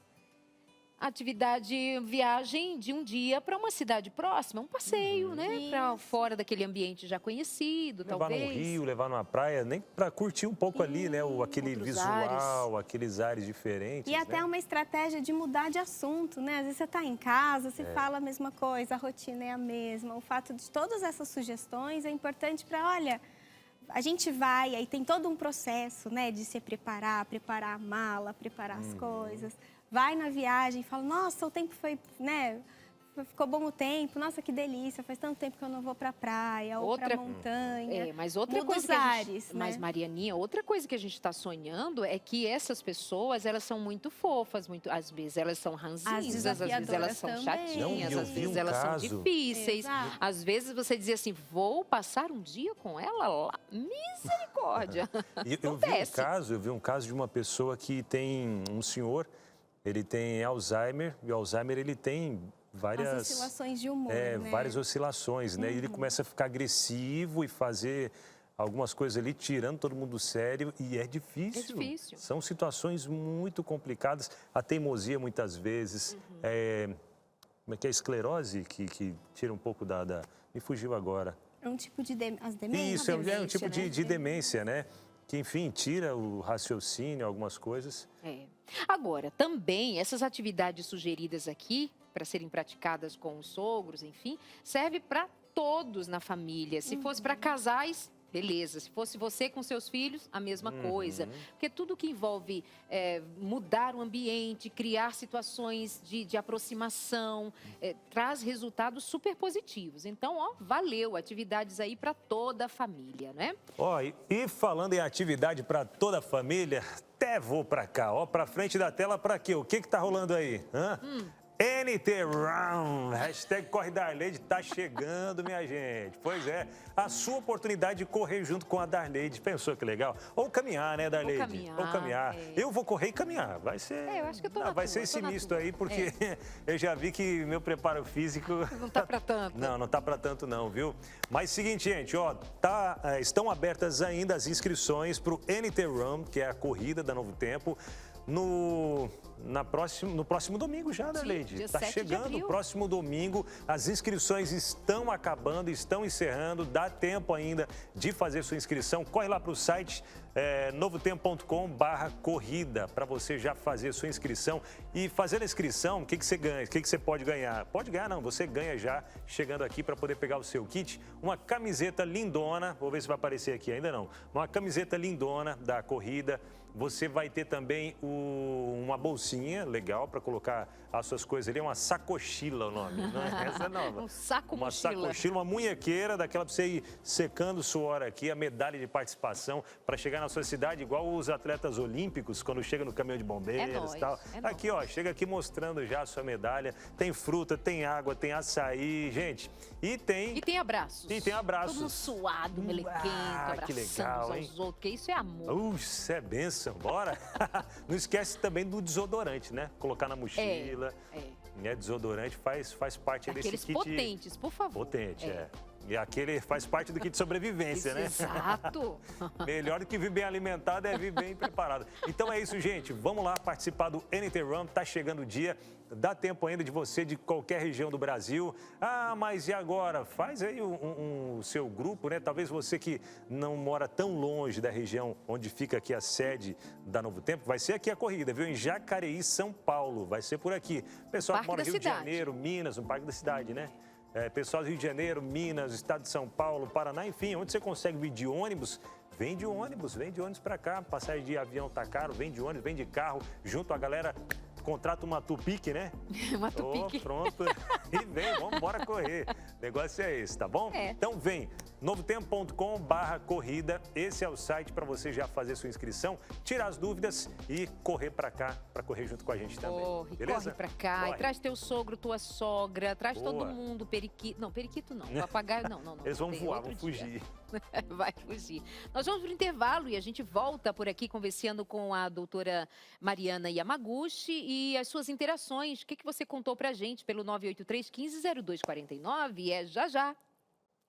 atividade, viagem de um dia para uma cidade próxima, um passeio, né? Para fora daquele ambiente já conhecido, Levar talvez. num rio, levar numa praia, nem para curtir um pouco ali, né? Aquele outros visual, aqueles ares diferentes. E até né? uma estratégia de mudar de assunto, né? Às vezes você está em casa, se fala a mesma coisa, a rotina é a mesma. O fato de todas essas sugestões é importante para, olha, a gente vai, aí tem todo um processo, né? De se preparar a mala, preparar as coisas. Vai na viagem e fala, nossa, o tempo foi, né? Ficou bom o tempo, nossa, que delícia, faz tanto tempo que eu não vou pra praia ou pra montanha. Mas outra Muda coisa os que a gente, ares, mas né? Marianinha, outra coisa que a gente está sonhando é que essas pessoas, elas são muito fofas, muito, às vezes elas são ranzinhas, às vezes elas são desafiadoras também. chatinhas, Não, às eu vezes vi um elas são caso. difíceis. Exato. Às vezes você dizia assim, vou passar um dia com ela lá, misericórdia. E eu vi um caso de uma pessoa que tem um senhor, ele tem Alzheimer, e o Alzheimer ele tem várias As oscilações de humor, né? várias oscilações, né? E ele começa a ficar agressivo e fazer algumas coisas ali, tirando todo mundo do sério, e é difícil. É difícil. São situações muito complicadas, a teimosia muitas vezes, como é que é a esclerose, que tira um pouco me fugiu agora. É um tipo de as demências. Isso, é um demência, tipo né? de demência, né? Que, enfim, tira o raciocínio, algumas coisas. Agora, também, essas atividades sugeridas aqui, para serem praticadas com os sogros, enfim, serve para todos na família. Se fosse para casais, beleza. Se fosse você com seus filhos, a mesma coisa. Porque tudo que envolve mudar o ambiente, criar situações de aproximação, traz resultados super positivos. Então, ó, valeu. Atividades aí para toda a família, né? Ó, e falando em atividade para toda a família, até vou para cá, ó, para frente da tela, para quê? O que tá rolando aí? Hã? NT Run, hashtag Corre Darleide tá chegando, minha gente. Pois é, a sua oportunidade de correr junto com a Darleide. Pensou que legal? Ou caminhar, né, Darleide? Ou caminhar. Eu vou correr e caminhar. Vai ser. Eu acho que eu tô na vai tua, ser esse tô na misto tua. aí, porque eu já vi que meu preparo físico. Não tá para tanto. Não tá para tanto não, viu? Mas seguinte, gente, ó, estão abertas ainda as inscrições para o NT Run, que é a corrida da Novo Tempo, no próximo domingo já, Darleide. dia Está 7 de chegando abril. o próximo domingo. As inscrições estão acabando, estão encerrando. Dá tempo ainda de fazer sua inscrição. Corre lá para o site novotempo.com/corrida para você já fazer sua inscrição. E fazendo a inscrição, o que você ganha? O que você pode ganhar? Pode ganhar não, você ganha já chegando aqui para poder pegar o seu kit. Uma camiseta lindona, vou ver se vai aparecer aqui ainda não. Uma camiseta lindona da corrida. Você vai ter também uma bolsinha legal para colocar as suas coisas ali. É uma sacochila o nome, não é? Essa é nova. Um saco Uma mochila. sacochila, uma munhequeira, daquela para você ir secando o suor aqui, a medalha de participação para chegar na sua cidade, igual os atletas olímpicos, quando chegam no caminhão de bombeiros e tal. Aqui, ó, chega aqui mostrando já a sua medalha. Tem fruta, tem água, tem açaí, gente. E tem abraços. E tem abraços. Todo mundo suado, melequento, que abraçando legal, uns hein? aos outros, porque isso é amor. Isso é bênção, bora? Não esquece também do desodorante, né? Colocar na mochila. Né? Desodorante faz parte desse Aqueles kit. potentes, por favor. Potente, E aquele faz parte do kit de sobrevivência, né? Exato. Melhor do que vir bem alimentado é vir bem preparado. Então é isso, gente. Vamos lá participar do NT Run. Tá chegando o dia. Dá tempo ainda de você de qualquer região do Brasil. Ah, mas e agora? Faz aí o seu grupo, né? Talvez você que não mora tão longe da região onde fica aqui a sede da Novo Tempo. Vai ser aqui a corrida, viu? Em Jacareí, São Paulo. Vai ser por aqui. Pessoal que mora no Rio de Janeiro, Minas, no Parque da Cidade, né? Pessoal do Rio de Janeiro, Minas, Estado de São Paulo, Paraná, enfim, onde você consegue vir de ônibus, vem de ônibus para cá. Passagem de avião tá caro, vem de ônibus, vem de carro, junto a galera. Contrata uma Tupic, né? Uma Tupic. Pronto. E vem, vamos embora correr. O negócio é esse, tá bom? Então vem, novotempo.com/corrida. Esse é o site para você já fazer sua inscrição, tirar as dúvidas e correr para cá, para correr junto com a gente também. Beleza? Corre para cá, Corre. e traz teu sogro, tua sogra, traz todo Boa. mundo, periquito. Não, periquito não, papagaio não. Eles vão tem voar, outro vão dia. fugir. Vai fugir. Nós vamos para o intervalo e a gente volta por aqui conversando com a doutora Mariana Yamaguchi e as suas interações. O que você contou para a gente pelo 983 15 0249? É já já.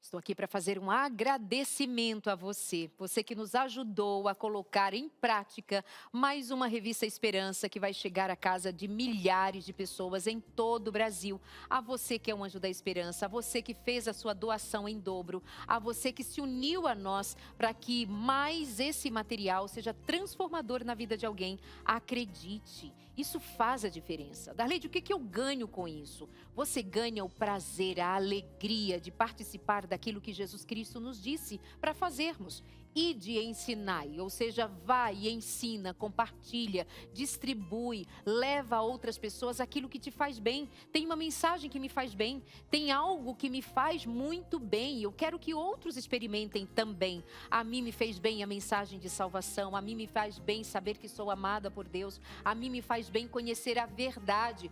Estou aqui para fazer um agradecimento a você, você que nos ajudou a colocar em prática mais uma revista Esperança que vai chegar à casa de milhares de pessoas em todo o Brasil. A você que é um anjo da esperança, a você que fez a sua doação em dobro, a você que se uniu a nós para que mais esse material seja transformador na vida de alguém. Acredite, isso faz a diferença. Darleide, o que eu ganho com isso? Você ganha o prazer, a alegria de participar daquilo que Jesus Cristo nos disse para fazermos. Ide e ensinai, ou seja, vai e ensina, compartilha, distribui, leva a outras pessoas aquilo que te faz bem. Tem uma mensagem que me faz bem, tem algo que me faz muito bem. Eu quero que outros experimentem também. A mim me fez bem a mensagem de salvação, a mim me faz bem saber que sou amada por Deus, a mim me faz bem conhecer a verdade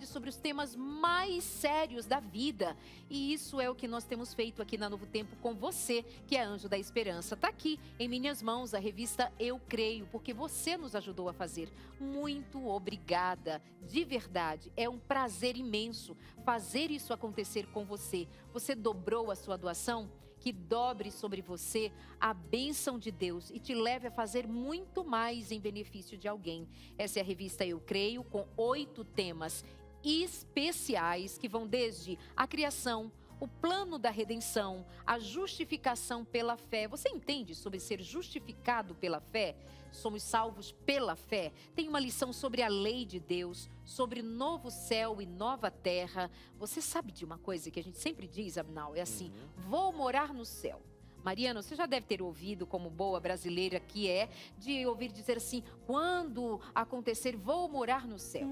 sobre os temas mais sérios da vida. E isso é o que nós temos feito aqui na Novo Tempo com você, que é anjo da esperança. Está aqui em minhas mãos a revista Eu Creio, porque você nos ajudou a fazer. Muito obrigada, de verdade. É um prazer imenso fazer isso acontecer com você. Você dobrou a sua doação? Que dobre sobre você a bênção de Deus e te leve a fazer muito mais em benefício de alguém. Essa é a revista Eu Creio, com 8 temas especiais que vão desde a criação, o plano da redenção, a justificação pela fé. Você entende sobre ser justificado pela fé? Somos salvos pela fé. Tem uma lição sobre a lei de Deus, sobre novo céu e nova terra. Você sabe de uma coisa que a gente sempre diz, Abnal? É assim, vou morar no céu. Mariana, você já deve ter ouvido, como boa brasileira que é, de ouvir dizer assim, quando acontecer, vou morar no céu.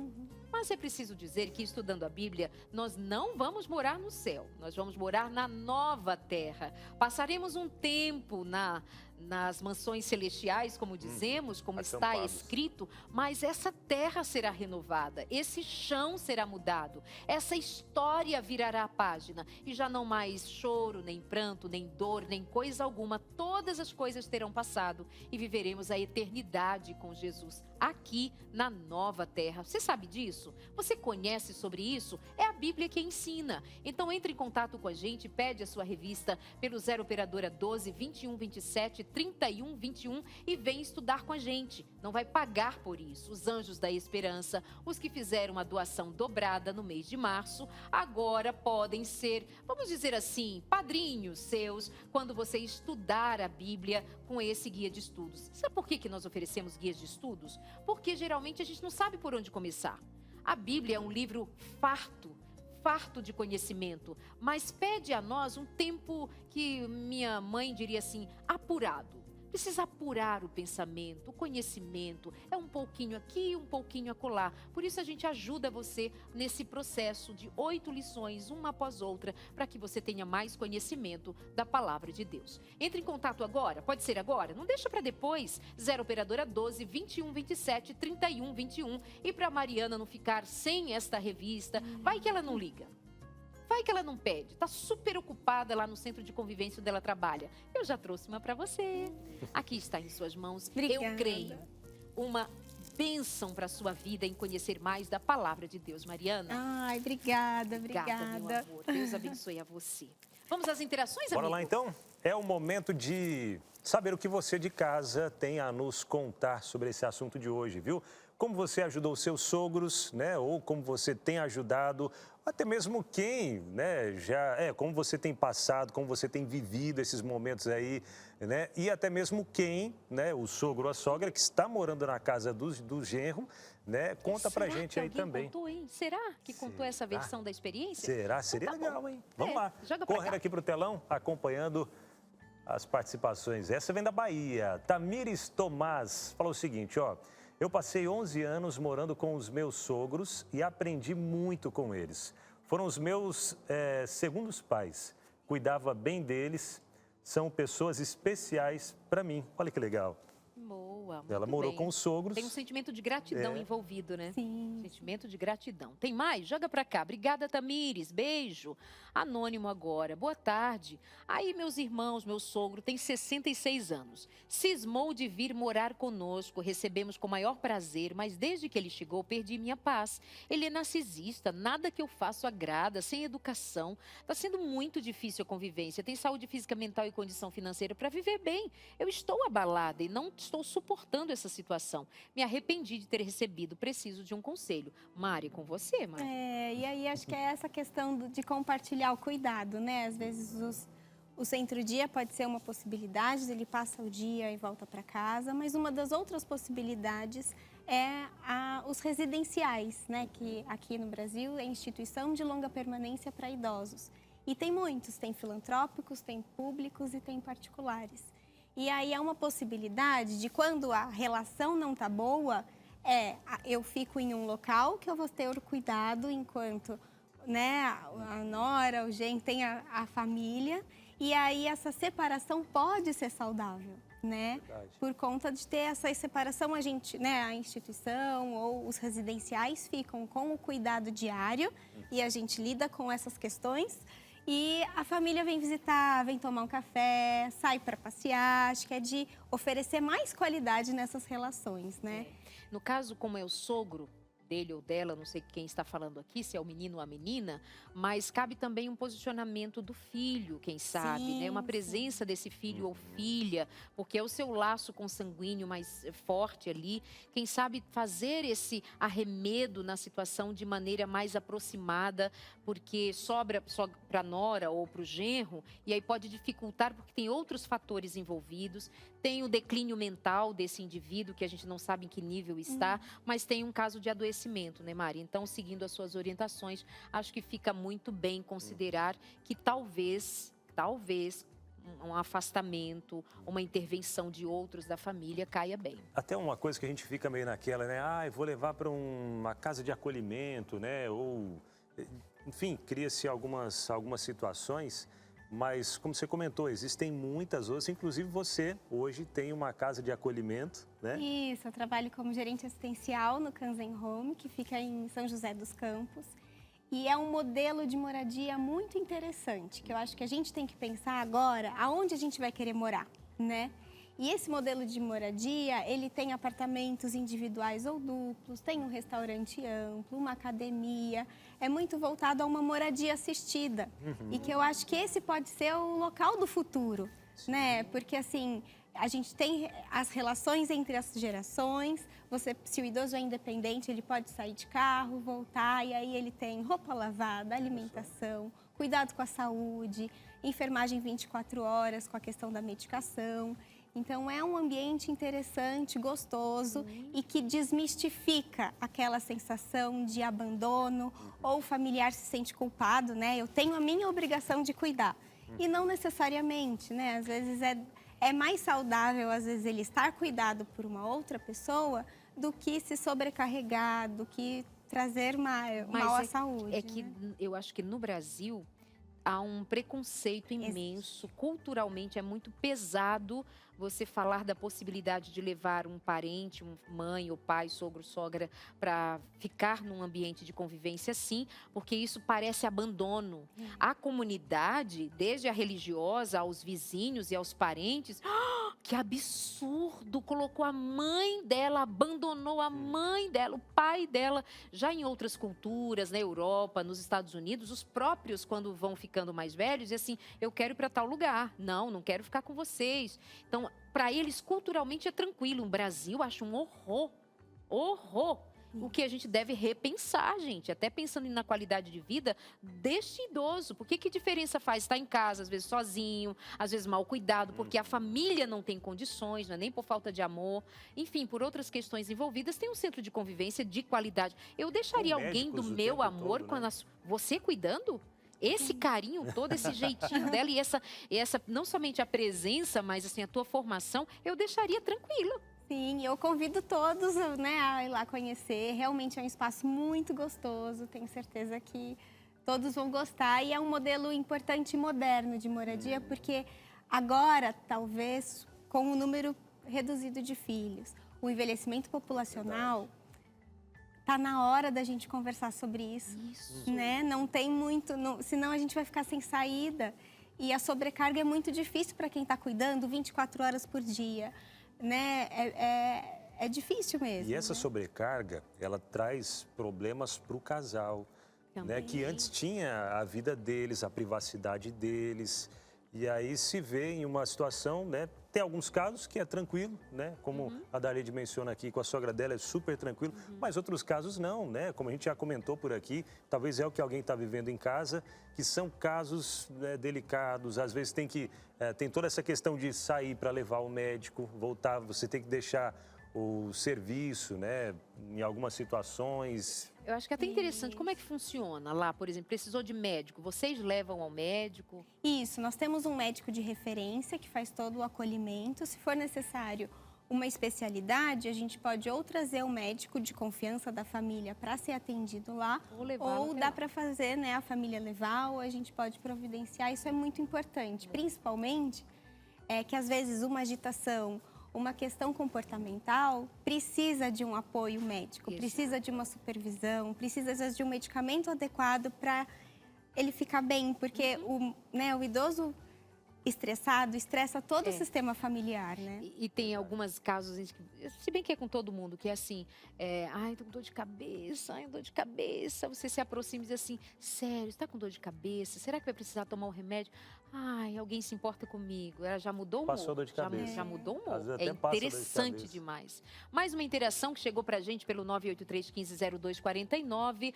Mas é preciso dizer que, estudando a Bíblia, nós não vamos morar no céu. Nós vamos morar na nova terra. Passaremos um tempo nas mansões celestiais, como dizemos, como está escrito, mas essa terra será renovada, esse chão será mudado, essa história virará a página e já não mais choro, nem pranto, nem dor, nem coisa alguma. Todas as coisas terão passado e viveremos a eternidade com Jesus aqui na nova terra. Você sabe disso? Você conhece sobre isso? É a Bíblia que ensina. Então entre em contato com a gente, pede a sua revista pelo 0 operadora 12 21 27 31 21 e vem estudar com a gente. Não vai pagar por isso. Os anjos da esperança, os que fizeram a doação dobrada no mês de março, agora podem ser, vamos dizer assim, padrinhos seus quando você estudar a Bíblia com esse guia de estudos. Sabe por que nós oferecemos guias de estudos? Porque geralmente a gente não sabe por onde começar. A Bíblia é um livro farto de conhecimento, mas pede a nós um tempo que minha mãe diria assim, apurado. Precisa apurar o pensamento, o conhecimento, é um pouquinho aqui, um pouquinho acolá. Por isso a gente ajuda você nesse processo de 8 lições, uma após outra, para que você tenha mais conhecimento da palavra de Deus. Entre em contato agora, pode ser agora, não deixa para depois, 0 operadora 12 21 27 31 21. E para Mariana não ficar sem esta revista, vai que ela não liga. Vai que ela não pede, está super ocupada lá no centro de convivência onde ela trabalha. Eu já trouxe uma para você. Aqui está em suas mãos. Obrigada. Eu creio. Uma bênção para a sua vida em conhecer mais da palavra de Deus, Mariana. Ai, obrigada. Meu amor. Deus abençoe a você. Vamos às interações, amigo? Bora lá então? É o momento de saber o que você de casa tem a nos contar sobre esse assunto de hoje, viu? Como você ajudou os seus sogros, né? Ou como você tem ajudado, até mesmo quem, né? Como você tem passado, como você tem vivido esses momentos aí, né? E até mesmo quem, né? O sogro ou a sogra que está morando na casa do genro, né? Conta pra gente aí também. Contou, hein? Será que contou essa versão da experiência? Será? Seria Então tá legal, bom. hein? Vamos lá. Joga pra Correndo cá. aqui pro telão, acompanhando as participações. Essa vem da Bahia. Tamires Tomás falou o seguinte, ó. Eu passei 11 anos morando com os meus sogros e aprendi muito com eles. Foram os meus segundos pais. Cuidava bem deles. São pessoas especiais para mim. Olha que legal. Boa, muito Ela morou bem. com os sogros. Tem um sentimento de gratidão É. envolvido, né? Sim. Sentimento de gratidão. Tem mais? Joga pra cá. Obrigada, Tamires. Beijo. Anônimo agora. Boa tarde. Aí, meus irmãos, meu sogro tem 66 anos. Cismou de vir morar conosco. Recebemos com maior prazer, mas desde que ele chegou, perdi minha paz. Ele é narcisista, nada que eu faço agrada, sem educação. Está sendo muito difícil a convivência. Tem saúde física, mental e condição financeira para viver bem. Eu estou abalada e não estou suportando essa situação. Me arrependi de ter recebido. Preciso de um conselho. Mari, com você, Mari. E aí acho que é essa questão de compartilhar o cuidado, né? Às vezes o centro-dia pode ser uma possibilidade, ele passa o dia e volta para casa, mas uma das outras possibilidades é os residenciais, né? Que aqui no Brasil é instituição de longa permanência para idosos. E tem muitos, tem filantrópicos, tem públicos e tem particulares. E aí é uma possibilidade de quando a relação não está boa, eu fico em um local que eu vou ter o cuidado enquanto, né, a nora, o genro, tem a família. E aí essa separação pode ser saudável, né? Verdade. Por conta de ter essa separação, a gente, né, a instituição ou os residenciais ficam com o cuidado diário e a gente lida com essas questões. E a família vem visitar, vem tomar um café, sai para passear. Acho que é de oferecer mais qualidade nessas relações, né? No caso, como é o sogro dele ou dela, não sei quem está falando aqui, se é o menino ou a menina, mas cabe também um posicionamento do filho, quem sabe, Sim, né? Uma sim. presença desse filho ou filha, porque é o seu laço consanguíneo mais forte ali. Quem sabe fazer esse arremedo na situação de maneira mais aproximada, porque sobra só para a nora ou para o genro, e aí pode dificultar porque tem outros fatores envolvidos. Tem o declínio mental desse indivíduo, que a gente não sabe em que nível está, mas tem um caso de adoecimento, né, Mari? Então, seguindo as suas orientações, acho que fica muito bem considerar que talvez um afastamento, uma intervenção de outros da família caia bem. Até uma coisa que a gente fica meio naquela, né? Eu vou levar para uma casa de acolhimento, né? Ou, enfim, cria-se algumas situações. Mas, como você comentou, existem muitas outras, inclusive você hoje tem uma casa de acolhimento, né? Isso, eu trabalho como gerente assistencial no Kanzen Home, que fica em São José dos Campos. E é um modelo de moradia muito interessante, que eu acho que a gente tem que pensar agora aonde a gente vai querer morar, né? E esse modelo de moradia, ele tem apartamentos individuais ou duplos, tem um restaurante amplo, uma academia, é muito voltado a uma moradia assistida. E que eu acho que esse pode ser o local do futuro, né? Porque assim, a gente tem as relações entre as gerações, se o idoso é independente, ele pode sair de carro, voltar, e aí ele tem roupa lavada, alimentação, cuidado com a saúde, enfermagem 24 horas com a questão da medicação. Então, é um ambiente interessante, gostoso e que desmistifica aquela sensação de abandono ou o familiar se sente culpado, né? Eu tenho a minha obrigação de cuidar. E não necessariamente, né? Às vezes é mais saudável, às vezes, ele estar cuidado por uma outra pessoa do que se sobrecarregar, do que trazer mal à saúde. É que né? eu acho que no Brasil há um preconceito imenso. Culturalmente é muito pesado você falar da possibilidade de levar um parente, mãe ou pai, sogro, sogra, para ficar num ambiente de convivência assim, porque isso parece abandono. A comunidade, desde a religiosa aos vizinhos e aos parentes, que absurdo! Colocou a mãe dela, abandonou a mãe dela, o pai dela. Já em outras culturas, na Europa, nos Estados Unidos, os próprios, quando vão ficando mais velhos, dizem assim, eu quero ir para tal lugar. Não quero ficar com vocês. Então, para eles, culturalmente, é tranquilo. O Brasil acha um horror. O que a gente deve repensar, gente. Até pensando na qualidade de vida deste idoso. Porque que diferença faz estar em casa, às vezes sozinho, às vezes mal cuidado, porque a família não tem condições, não é nem por falta de amor. Enfim, por outras questões envolvidas, tem um centro de convivência de qualidade. Eu deixaria Com alguém do médicos o meu tempo amor todo, né? você cuidando? Esse carinho todo, esse jeitinho dela e essa não somente a presença, mas assim, a tua formação, eu deixaria tranquila. Sim, eu convido todos, né, a ir lá conhecer. Realmente é um espaço muito gostoso, tenho certeza que todos vão gostar. E é um modelo importante e moderno de moradia, porque agora, talvez, com o número reduzido de filhos, o envelhecimento populacional, tá na hora da gente conversar sobre isso, né? Não tem muito, senão a gente vai ficar sem saída. E a sobrecarga é muito difícil para quem está cuidando 24 horas por dia, né? É difícil mesmo. E essa né? sobrecarga, ela traz problemas para o casal, né? Que antes tinha a vida deles, a privacidade deles. E aí se vê em uma situação, né? Tem alguns casos que é tranquilo, né? Como a Darlene menciona aqui, com a sogra dela é super tranquilo, mas outros casos não, né? Como a gente já comentou por aqui, talvez é o que alguém está vivendo em casa, que são casos, né, delicados, às vezes tem toda essa questão de sair para levar o médico, voltar, você tem que deixar o serviço, né? Em algumas situações. Eu acho que é até interessante, como é que funciona lá, por exemplo, precisou de médico, vocês levam ao médico? Isso, nós temos um médico de referência que faz todo o acolhimento. Se for necessário uma especialidade, a gente pode ou trazer o médico de confiança da família para ser atendido lá, ou dá para fazer, né, a família levar, ou a gente pode providenciar. Isso é muito importante, principalmente que às vezes uma agitação, uma questão comportamental precisa de um apoio médico, precisa de uma supervisão, precisa às vezes de um medicamento adequado para ele ficar bem, porque o idoso estressado estressa todo o sistema familiar, né? E tem alguns casos, se bem que é com todo mundo, que é assim, ai, tô com dor de cabeça, ai, dor de cabeça. Você se aproxima e diz assim, sério, você tá com dor de cabeça? Será que vai precisar tomar o remédio? Ai, alguém se importa comigo. Ela já mudou o humor. Passou dor de cabeça. Já mudou o Às humor. vezes É até passa dor de interessante cabeça. demais. Mais uma interação que chegou pra gente pelo 983-150249.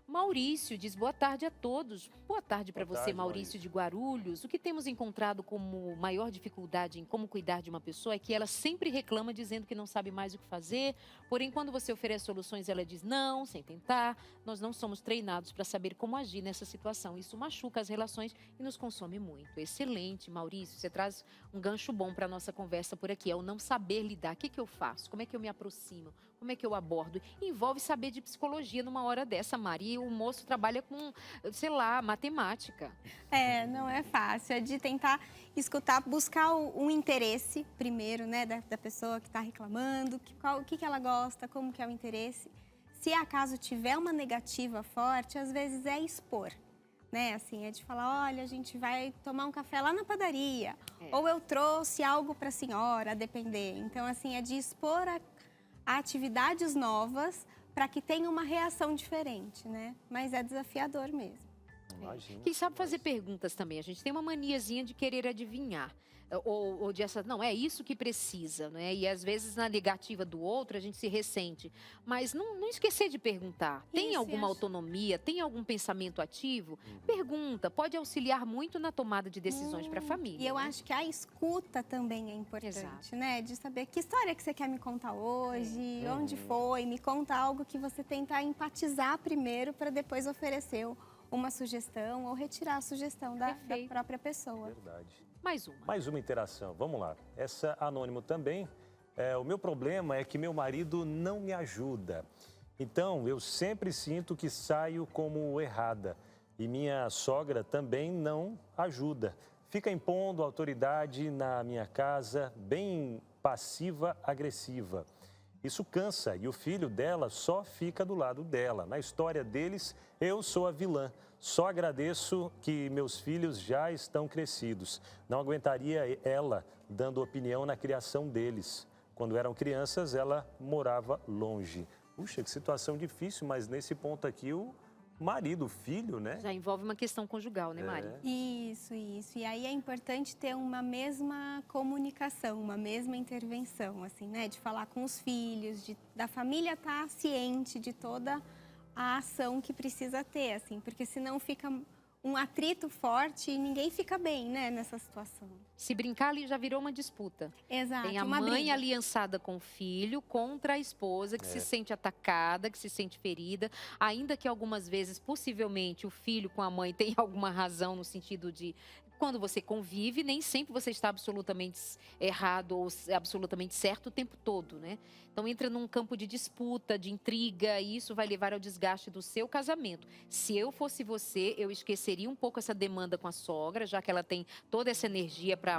Maurício diz boa tarde a todos. Boa tarde para você, Maurício de Guarulhos. O que temos encontrado como maior dificuldade em como cuidar de uma pessoa é que ela sempre reclama dizendo que não sabe mais o que fazer. Porém, quando você oferece soluções, ela diz não, sem tentar. Nós não somos treinados para saber como agir nessa situação. Isso machuca as relações e nos consome muito. Excelente, Maurício. Você traz um gancho bom para a nossa conversa por aqui. É o não saber lidar. O que eu faço? Como é que eu me aproximo? Como é que eu abordo? Envolve saber de psicologia numa hora dessa, Maria. O moço trabalha com, sei lá, matemática. Não é fácil. É de tentar escutar, buscar um interesse primeiro, né, da pessoa que está reclamando, o que ela gosta, como que é o interesse. Se acaso tiver uma negativa forte, às vezes é expor. Né, assim, é de falar, olha, a gente vai tomar um café lá na padaria. Ou eu trouxe algo para a senhora, a depender. Então, assim, é de expor a atividades novas para que tenha uma reação diferente, né? Mas é desafiador mesmo. Imagina. Quem sabe fazer perguntas também. A gente tem uma maniazinha de querer adivinhar. Ou de essa, não, é isso que precisa, né? E às vezes na negativa do outro a gente se ressente. Mas não esquecer de perguntar. Tem alguma autonomia? Tem algum pensamento ativo? Pergunta. Pode auxiliar muito na tomada de decisões para a família. E eu acho que a escuta também é importante, né? De saber que história que você quer me contar hoje, onde foi, me conta algo que você tenta empatizar primeiro para depois oferecer uma sugestão ou retirar a sugestão da própria pessoa. Verdade. Mais uma interação, vamos lá. Essa anônimo também. O meu problema é que meu marido não me ajuda. Então, eu sempre sinto que saio como errada. E minha sogra também não ajuda. Fica impondo autoridade na minha casa, bem passiva-agressiva. Isso cansa e o filho dela só fica do lado dela. Na história deles, eu sou a vilã. Só agradeço que meus filhos já estão crescidos. Não aguentaria ela dando opinião na criação deles. Quando eram crianças, ela morava longe. Puxa, que situação difícil, mas nesse ponto aqui o marido, o filho, né? Já envolve uma questão conjugal, né, Mari? Isso. E aí é importante ter uma mesma comunicação, uma mesma intervenção, assim, né? De falar com os filhos, da família estar ciente de toda a ação que precisa ter, assim, porque senão fica um atrito forte e ninguém fica bem, né, nessa situação. Se brincar ali já virou uma disputa. Exato. Tem a mãe aliançada com o filho contra a esposa que se sente atacada, que se sente ferida, ainda que algumas vezes, possivelmente, o filho com a mãe tenha alguma razão no sentido de Quando você convive, nem sempre você está absolutamente errado ou absolutamente certo o tempo todo, né? Então entra num campo de disputa, de intriga, e isso vai levar ao desgaste do seu casamento. Se eu fosse você, eu esqueceria um pouco essa demanda com a sogra, já que ela tem toda essa energia para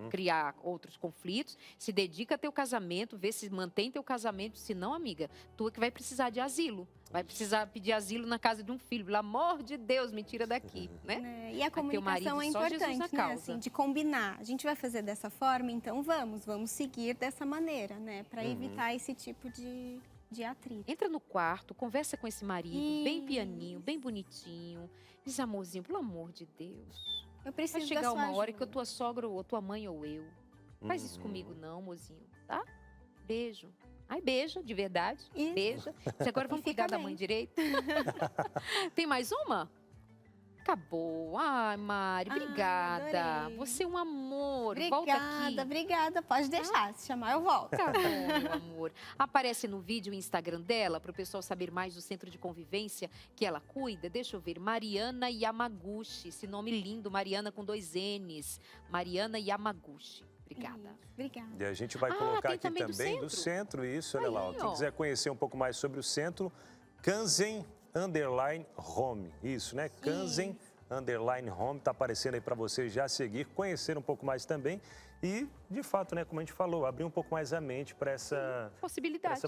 criar outros conflitos. Se dedica a teu casamento, vê se mantém teu casamento, se não, amiga, tu é que vai precisar de asilo. Vai precisar pedir asilo na casa de um filho. Pelo amor de Deus, me tira daqui, né? E a comunicação é importante, né? Assim, de combinar. A gente vai fazer dessa forma, então vamos seguir dessa maneira, né? Para evitar esse tipo de atrito. Entra no quarto, conversa com esse marido, bem pianinho, bem bonitinho. Diz, amorzinho, pelo amor de Deus. Eu preciso vai chegar da sua uma hora ajuda. que a tua sogra ou a tua mãe ou eu. Faz isso comigo não, mozinho, tá? Beijo. Ai, beija, de verdade. Isso. Beija. Mas agora vamos cuidar da mãe direito. Tem mais uma? Acabou. Ai, Mari, obrigada. Adorei. Você é um amor. Volta aqui. Obrigada. Pode deixar. Se chamar, eu volto. Tá bom, meu amor. Aparece no vídeo o Instagram dela, para o pessoal saber mais do centro de convivência que ela cuida. Deixa eu ver. Mariana Yamaguchi. Esse nome lindo. Mariana com 2 N's. Mariana Yamaguchi. Obrigada. Obrigada. E a gente vai colocar tem aqui também também do do centro, isso, olha Aí, lá. Ó. Quem ó. quiser conhecer um pouco mais sobre o centro, Kanzen_Home. Isso, né? Kanzen_Home. Tá aparecendo aí para você já seguir, conhecer um pouco mais também. E, de fato, né, como a gente falou, abrir um pouco mais a mente para essa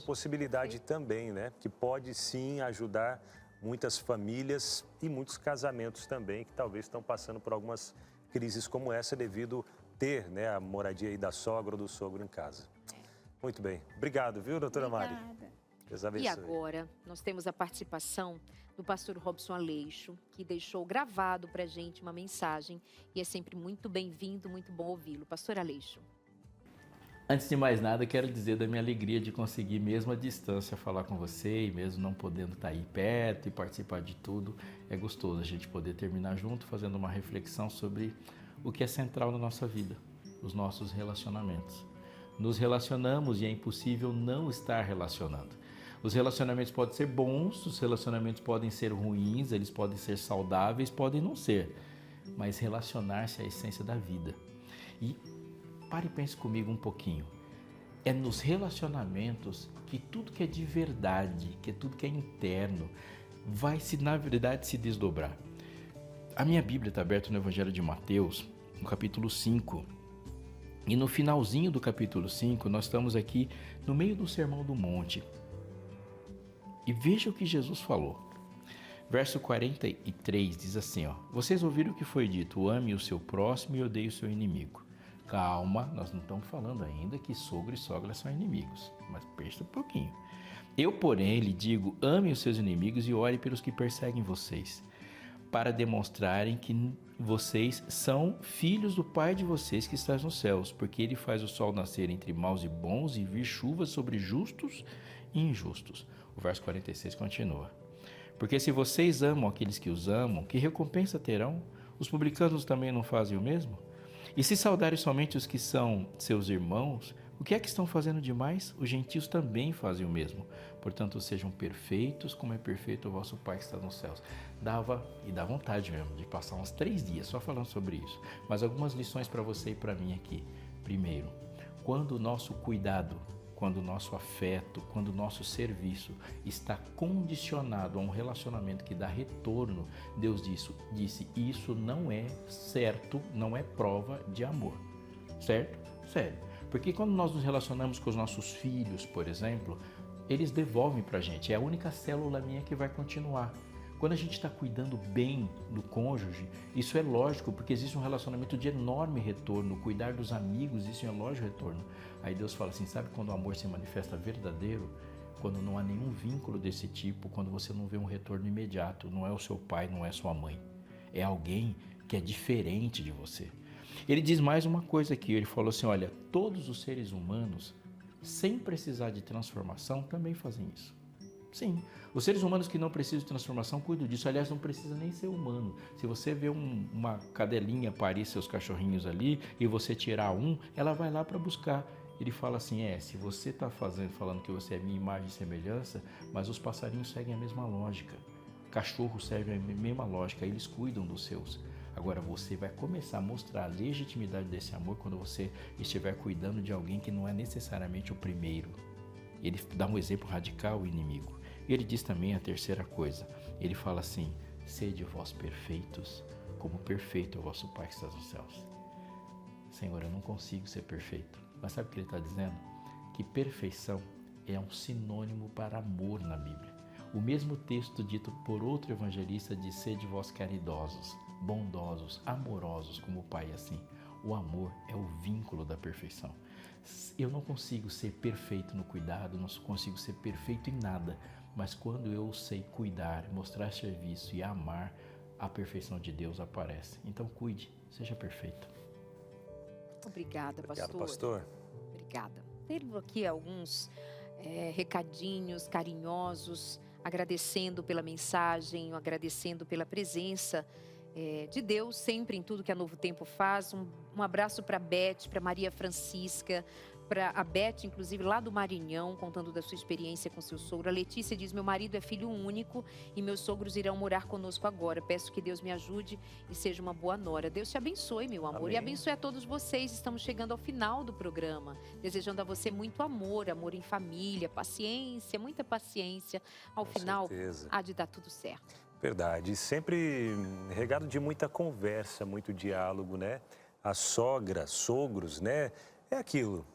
possibilidade também, né? Que pode sim ajudar muitas famílias e muitos casamentos também, que talvez estão passando por algumas crises como essa devido ter, né, a moradia aí da sogra ou do sogro em casa. Muito bem. Obrigado, viu, doutora Mari? Obrigada. Deus abençoe. E agora, nós temos a participação do pastor Robson Aleixo, que deixou gravado para a gente uma mensagem. E é sempre muito bem-vindo, muito bom ouvi-lo. Pastor Aleixo. Antes de mais nada, quero dizer da minha alegria de conseguir, mesmo à distância, falar com você e mesmo não podendo estar aí perto e participar de tudo. É gostoso a gente poder terminar junto, fazendo uma reflexão sobre o que é central na nossa vida, os nossos relacionamentos. Nos relacionamos e é impossível não estar relacionando. Os relacionamentos podem ser bons, os relacionamentos podem ser ruins, eles podem ser saudáveis, podem não ser. Mas relacionar-se é a essência da vida. E pare e pense comigo um pouquinho. É nos relacionamentos que tudo que é de verdade, que tudo que é interno, vai na verdade se desdobrar. A minha Bíblia está aberta no Evangelho de Mateus, no capítulo 5. E no finalzinho do capítulo 5, nós estamos aqui no meio do Sermão do Monte. E veja o que Jesus falou. Verso 43 diz assim, ó: vocês ouviram o que foi dito, ame o seu próximo e odeie o seu inimigo. Calma, nós não estamos falando ainda que sogro e sogra são inimigos, mas presta um pouquinho. Eu, porém, lhe digo, ame os seus inimigos e ore pelos que perseguem vocês, para demonstrarem que vocês são filhos do Pai de vocês que está nos céus, porque Ele faz o sol nascer entre maus e bons e vir chuvas sobre justos e injustos. O verso 46 continua. Porque se vocês amam aqueles que os amam, que recompensa terão? Os publicanos também não fazem o mesmo? E se saudarem somente os que são seus irmãos, o que é que estão fazendo demais? Os gentios também fazem o mesmo. Portanto, sejam perfeitos, como é perfeito o vosso Pai que está nos céus. Dá vontade mesmo de passar uns 3 dias só falando sobre isso. Mas algumas lições para você e para mim aqui. Primeiro, quando o nosso cuidado, quando o nosso afeto, quando o nosso serviço está condicionado a um relacionamento que dá retorno, Deus disse, isso não é certo, não é prova de amor. Certo? Sério. Porque quando nós nos relacionamos com os nossos filhos, por exemplo, eles devolvem pra gente. É a única célula minha que vai continuar. Quando a gente está cuidando bem do cônjuge, isso é lógico, porque existe um relacionamento de enorme retorno. Cuidar dos amigos, isso é lógico retorno. Aí Deus fala assim, sabe quando o amor se manifesta verdadeiro? Quando não há nenhum vínculo desse tipo, quando você não vê um retorno imediato. Não é o seu pai, não é sua mãe. É alguém que é diferente de você. Ele diz mais uma coisa aqui, ele falou assim, olha, todos os seres humanos, sem precisar de transformação, também fazem isso. Sim, os seres humanos que não precisam de transformação cuidam disso, aliás, não precisa nem ser humano. Se você vê uma cadelinha parir seus cachorrinhos ali e você tirar um, ela vai lá para buscar. Ele fala assim, se você está falando que você é minha imagem e semelhança, mas os passarinhos seguem a mesma lógica. Cachorros servem a mesma lógica, eles cuidam dos seus. Agora você vai começar a mostrar a legitimidade desse amor quando você estiver cuidando de alguém que não é necessariamente o primeiro. Ele dá um exemplo radical, o inimigo. E ele diz também a terceira coisa. Ele fala assim: sede vós perfeitos, como perfeito é o vosso Pai que está nos céus. Senhor, eu não consigo ser perfeito. Mas sabe o que ele está dizendo? Que perfeição é um sinônimo para amor na Bíblia. O mesmo texto dito por outro evangelista diz: sede vós caridosos, bondosos, amorosos, como o Pai é assim. O amor é o vínculo da perfeição. Eu não consigo ser perfeito no cuidado, não consigo ser perfeito em nada, mas quando eu sei cuidar, mostrar serviço e amar, a perfeição de Deus aparece. Então cuide, seja perfeito. Obrigada, Obrigado, pastor. pastor. Obrigada. Tenho aqui alguns recadinhos carinhosos, agradecendo pela mensagem, agradecendo pela presença de Deus sempre em tudo que a Novo Tempo faz. Um abraço para a Beth, para Maria Francisca, para a Beth, inclusive, lá do Maranhão, contando da sua experiência com seu sogro. A Letícia diz: meu marido é filho único e meus sogros irão morar conosco agora. Peço que Deus me ajude e seja uma boa nora. Deus te abençoe, meu amor. Amém. E abençoe a todos vocês. Estamos chegando ao final do programa. Desejando a você muito amor, amor em família, paciência, muita paciência. Ao Com final, certeza. há de dar tudo certo. Verdade. E sempre regado de muita conversa, muito diálogo, né? A sogra, sogros, né? É aquilo.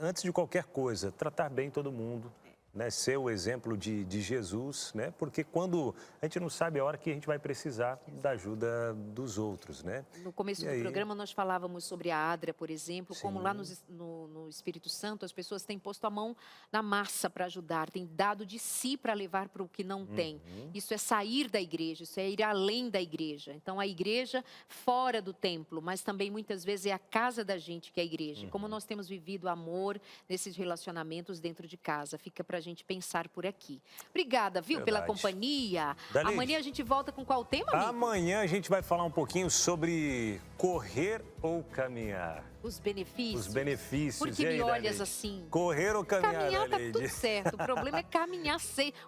Antes de qualquer coisa, tratar bem todo mundo, né? Ser o exemplo de Jesus, né? Porque quando a gente não sabe a hora que a gente vai precisar da ajuda dos outros, né? No começo do programa nós falávamos sobre a Adria, por exemplo, como lá no Espírito Santo as pessoas têm posto a mão na massa para ajudar, têm dado de si para levar para o que não tem. Isso é sair da igreja, isso é ir além da igreja. Então a igreja fora do templo, mas também muitas vezes é a casa da gente que é a igreja. Como nós temos vivido amor nesses relacionamentos dentro de casa, fica para a gente pensar por aqui. Obrigada, viu, pela companhia. Dali. Amanhã a gente volta com qual tema, amigo? Amanhã a gente vai falar um pouquinho sobre correr ou caminhar. Os benefícios. Os benefícios. Por que E aí, me olhas Daleide? assim? Correr ou caminhar, Caminhar tá Daleide? tudo certo. O problema é caminhar,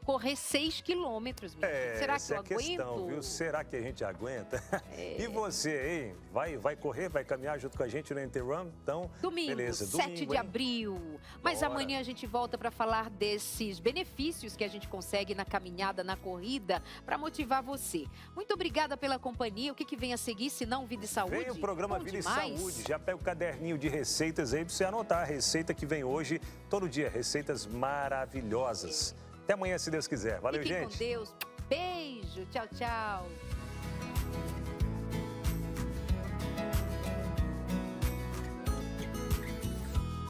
correr 6 quilômetros. Será que essa eu é a questão, aguento? viu? Será que a gente aguenta? E você, hein? Vai correr, vai caminhar junto com a gente no Interrun? Então, Domingo, beleza. 7 de abril. Mas Bora. amanhã a gente volta para falar desses benefícios que a gente consegue na caminhada, na corrida, para motivar você. Muito obrigada pela companhia. O que vem a seguir, se não Vida e Saúde? Vem o programa Bom Vida demais. e Saúde. Já pega o caderninho de receitas aí para você anotar a receita que vem hoje, todo dia. Receitas maravilhosas. Até amanhã, se Deus quiser. Valeu, Fiquem gente. com Deus. Beijo. Tchau, tchau.